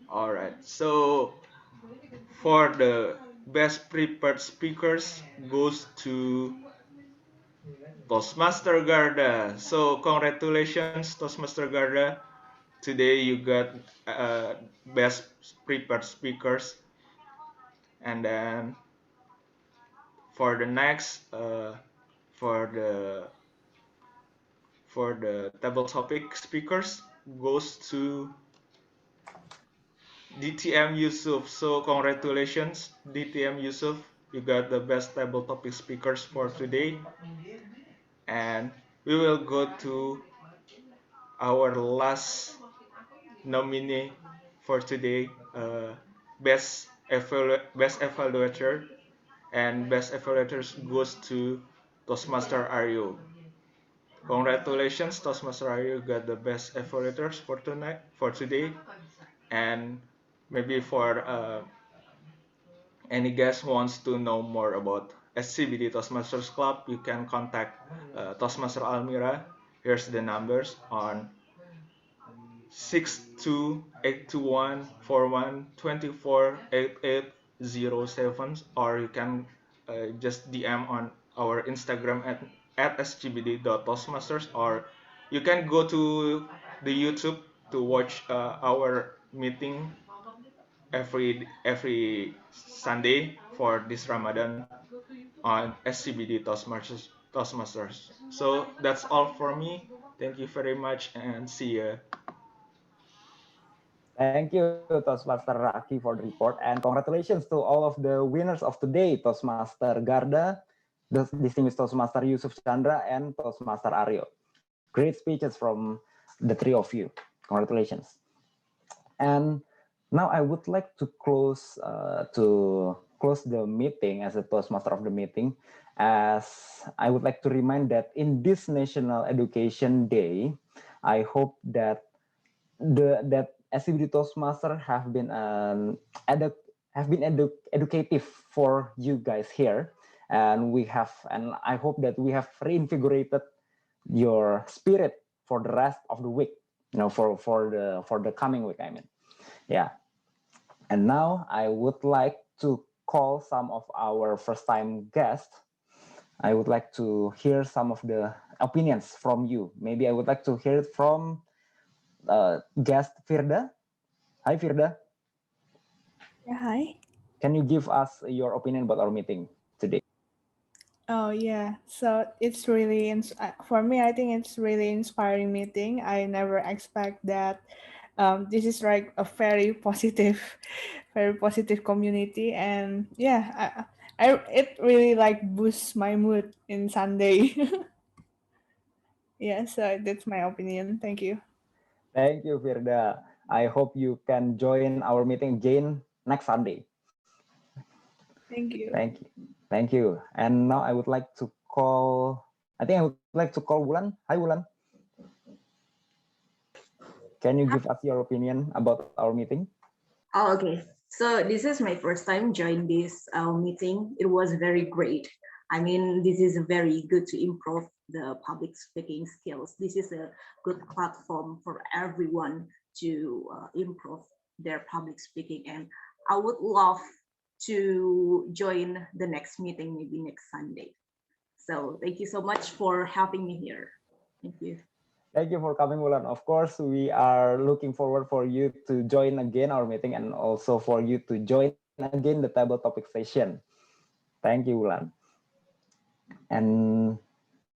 [SPEAKER 4] All right. So for the best prepared speakers goes to Toastmaster Garda. So congratulations, Toastmaster Garda. Today you got best prepared speakers. And then for the next for the table topic speakers goes to DTM Yusuf. So congratulations, DTM Yusuf. You got the best table topic speakers for today. And we will go to our last nominee for today, best evaluator, and best evaluators goes to Toastmaster Aryo. Congratulations, Toastmaster Aryo got the best evaluators for today, and maybe for any guest wants to know more about SCBD Toastmasters Club, you can contact Toastmaster Almira. Here's the numbers on 6282141248807, or you can just DM on our Instagram at scbd.toastmasters, or you can go to the YouTube to watch our meeting every Sunday for this Ramadan on SCBD Toastmasters. So that's all for me. Thank you very much and see ya.
[SPEAKER 3] Thank you, Toastmaster Raki, for the report, and congratulations to all of the winners of today, Toastmaster Garda, the distinguished Toastmaster Yusuf Chandra, and Toastmaster Aryo. Great speeches from the 3 of you. Congratulations. And now I would like to close the meeting as a Toastmaster of the meeting, as I would like to remind that in this National Education Day, I hope that that SCBD Toastmaster have been educative for you guys here, and I hope that we have reinvigorated your spirit for the rest of the week, for the coming week, I mean. Yeah. And now I would like to call some of our first time guests. I would like to hear some of the opinions from you. Maybe I would like to hear it from guest Firda. Hi, Firda.
[SPEAKER 14] Yeah, hi.
[SPEAKER 3] Can you give us your opinion about our meeting today?
[SPEAKER 14] Oh yeah, so it's really for me. I think it's really inspiring meeting. I never expect that. This is like a very positive, very positive community, and yeah, it really like boosts my mood in Sunday. Yeah, so that's my opinion. Thank you.
[SPEAKER 3] Thank you, Firda. I hope you can join our meeting again next Sunday.
[SPEAKER 14] Thank you.
[SPEAKER 3] Thank you. Thank you. And now I would like to call, Wulan. Hi, Wulan. Can you give us your opinion about our meeting?
[SPEAKER 8] Oh, okay. So this is my first time joining this meeting. It was very great. I mean, this is very good to improve the public speaking skills. This is a good platform for everyone to improve their public speaking. And I would love to join the next meeting, maybe next Sunday. So thank you so much for having me here. Thank you.
[SPEAKER 3] Thank you for coming, Wulan. Of course, we are looking forward for you to join again our meeting and also for you to join again the table topic session. Thank you, Wulan. And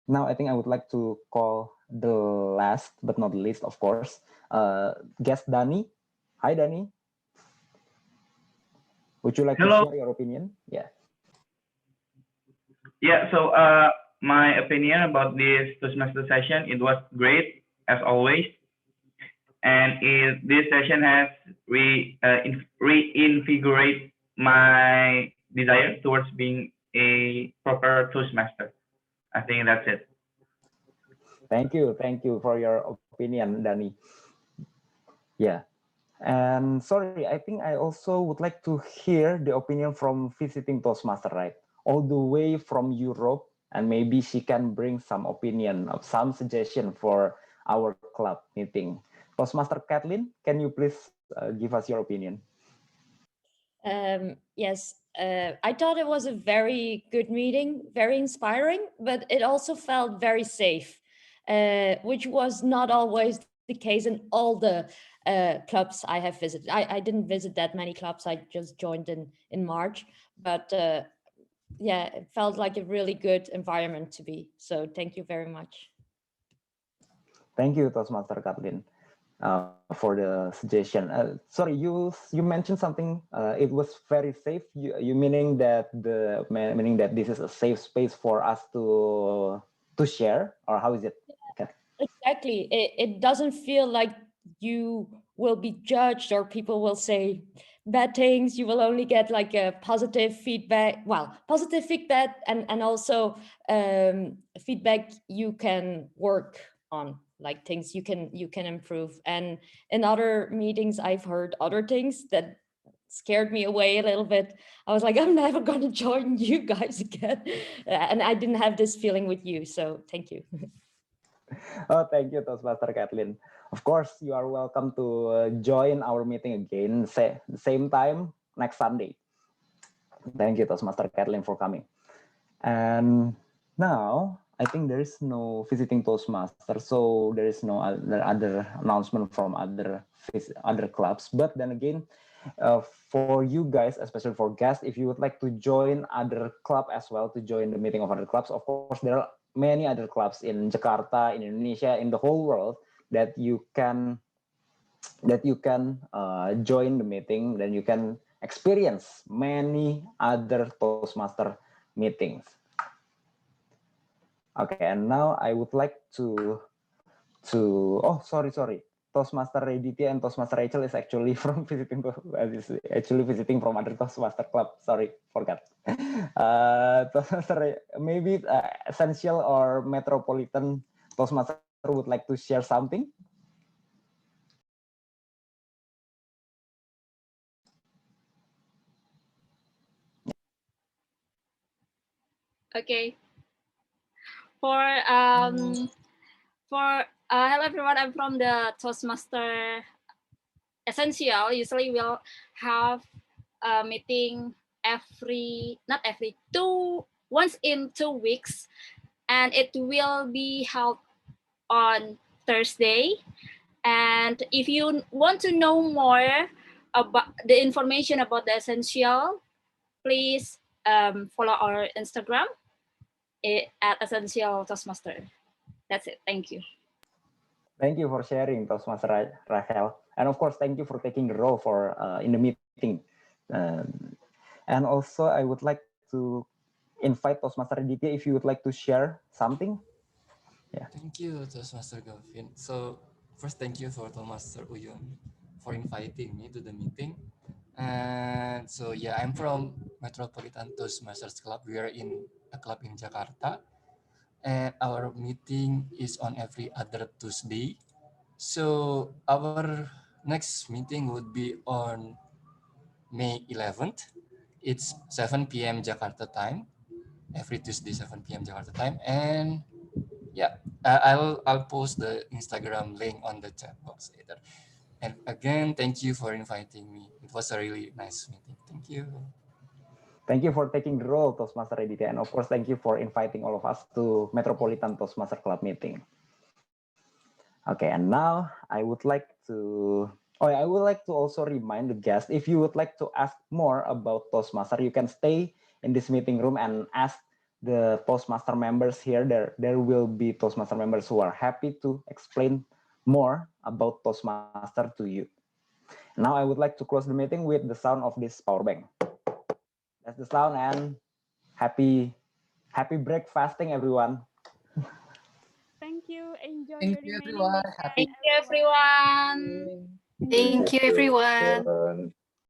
[SPEAKER 3] now I think I would like to call the last but not least, of course, guest Dani. Hi, Dani. Would you like
[SPEAKER 13] Hello.
[SPEAKER 3] to share your opinion? Yeah.
[SPEAKER 13] Yeah, so my opinion about this Toastmaster session, it was great as always. And this session has reinvigorate my desire towards being a proper Toastmaster. I think that's it.
[SPEAKER 3] Thank you for your opinion, Dani. Yeah. And sorry, I think I also would like to hear the opinion from visiting Toastmaster, right? All the way from Europe, and maybe she can bring some opinion of some suggestion for our club meeting. Toastmaster Kathleen, can you please give us your opinion?
[SPEAKER 11] Yes, I thought it was a very good meeting, very inspiring, but it also felt very safe, which was not always the case in all the clubs I have visited. I didn't visit that many clubs. I just joined in March, but yeah, it felt like a really good environment to be. So thank you very much.
[SPEAKER 3] Thank you, Toastmaster Kathleen, for the suggestion. Sorry, you mentioned something. It was very safe. You meaning that this is a safe space for us to share, or how is it? Okay.
[SPEAKER 11] Exactly. It doesn't feel like you will be judged or people will say bad things. You will only get like a positive feedback. Well, positive feedback and also feedback you can work on, like things you can improve. And in other meetings, I've heard other things that scared me away a little bit. I was like, I'm never going to join you guys again. And I didn't have this feeling with you. So thank you.
[SPEAKER 3] Oh, thank you, Toastmaster Kathleen. Of course, you are welcome to join our meeting again, same time next Sunday. Thank you, Toastmaster Kathleen, for coming. And now, I think there is no visiting Toastmaster, so there is no other announcement from other clubs. But then again, for you guys, especially for guests, if you would like to join other club as well, to join the meeting of other clubs, of course, there are many other clubs in Jakarta, in Indonesia, in the whole world that you can join the meeting. Then you can experience many other Toastmaster meetings. Okay, and now I would like to sorry. Toastmaster Raditya and Toastmaster Rachel is actually from visiting from other Toastmaster club. Sorry, forgot. Toastmaster maybe Essential or Metropolitan Toastmaster would like to share something?
[SPEAKER 20] Okay. Hello everyone. I'm from the Toastmaster Essential. Usually we'll have a meeting once in 2 weeks, and it will be held on Thursday. And if you want to know more about the information about the Essential, please follow our Instagram at Essential Toastmaster. That's it. Thank you.
[SPEAKER 3] Thank you for sharing, Toastmaster Rachel. And of course, thank you for taking the role for in the meeting. And also, I would like to invite Toastmaster Aditya if you would like to share something. Yeah.
[SPEAKER 7] Thank you, Toastmaster Gavin. So first, thank you for Toastmaster Uyun for inviting me to the meeting. And so yeah, I'm from Metropolitan Toastmasters Club. We are in a club in Jakarta, and our meeting is on every other Tuesday. So our next meeting would be on May 11th. It's 7 p.m. Jakarta time, every Tuesday 7 p.m. Jakarta time. And yeah, I'll post the Instagram link on the chat box later. And again, thank you for inviting me. It was a really nice meeting. Thank you.
[SPEAKER 3] Thank you for taking the role, Toastmaster Aditya. And of course, thank you for inviting all of us to Metropolitan Toastmaster Club meeting. Okay, and now I would like to also remind the guests, if you would like to ask more about Toastmaster, you can stay in this meeting room and ask the Toastmaster members here. There will be Toastmaster members who are happy to explain more about Toastmaster to you. Now I would like to close the meeting with the sound of this power bank. That's the sound, and happy breakfasting, everyone.
[SPEAKER 9] Thank you. Enjoy
[SPEAKER 5] Thank
[SPEAKER 9] your
[SPEAKER 5] you,
[SPEAKER 9] remaining
[SPEAKER 5] everyone.
[SPEAKER 9] weekend.
[SPEAKER 20] Thank you, everyone.
[SPEAKER 15] Thank you, everyone.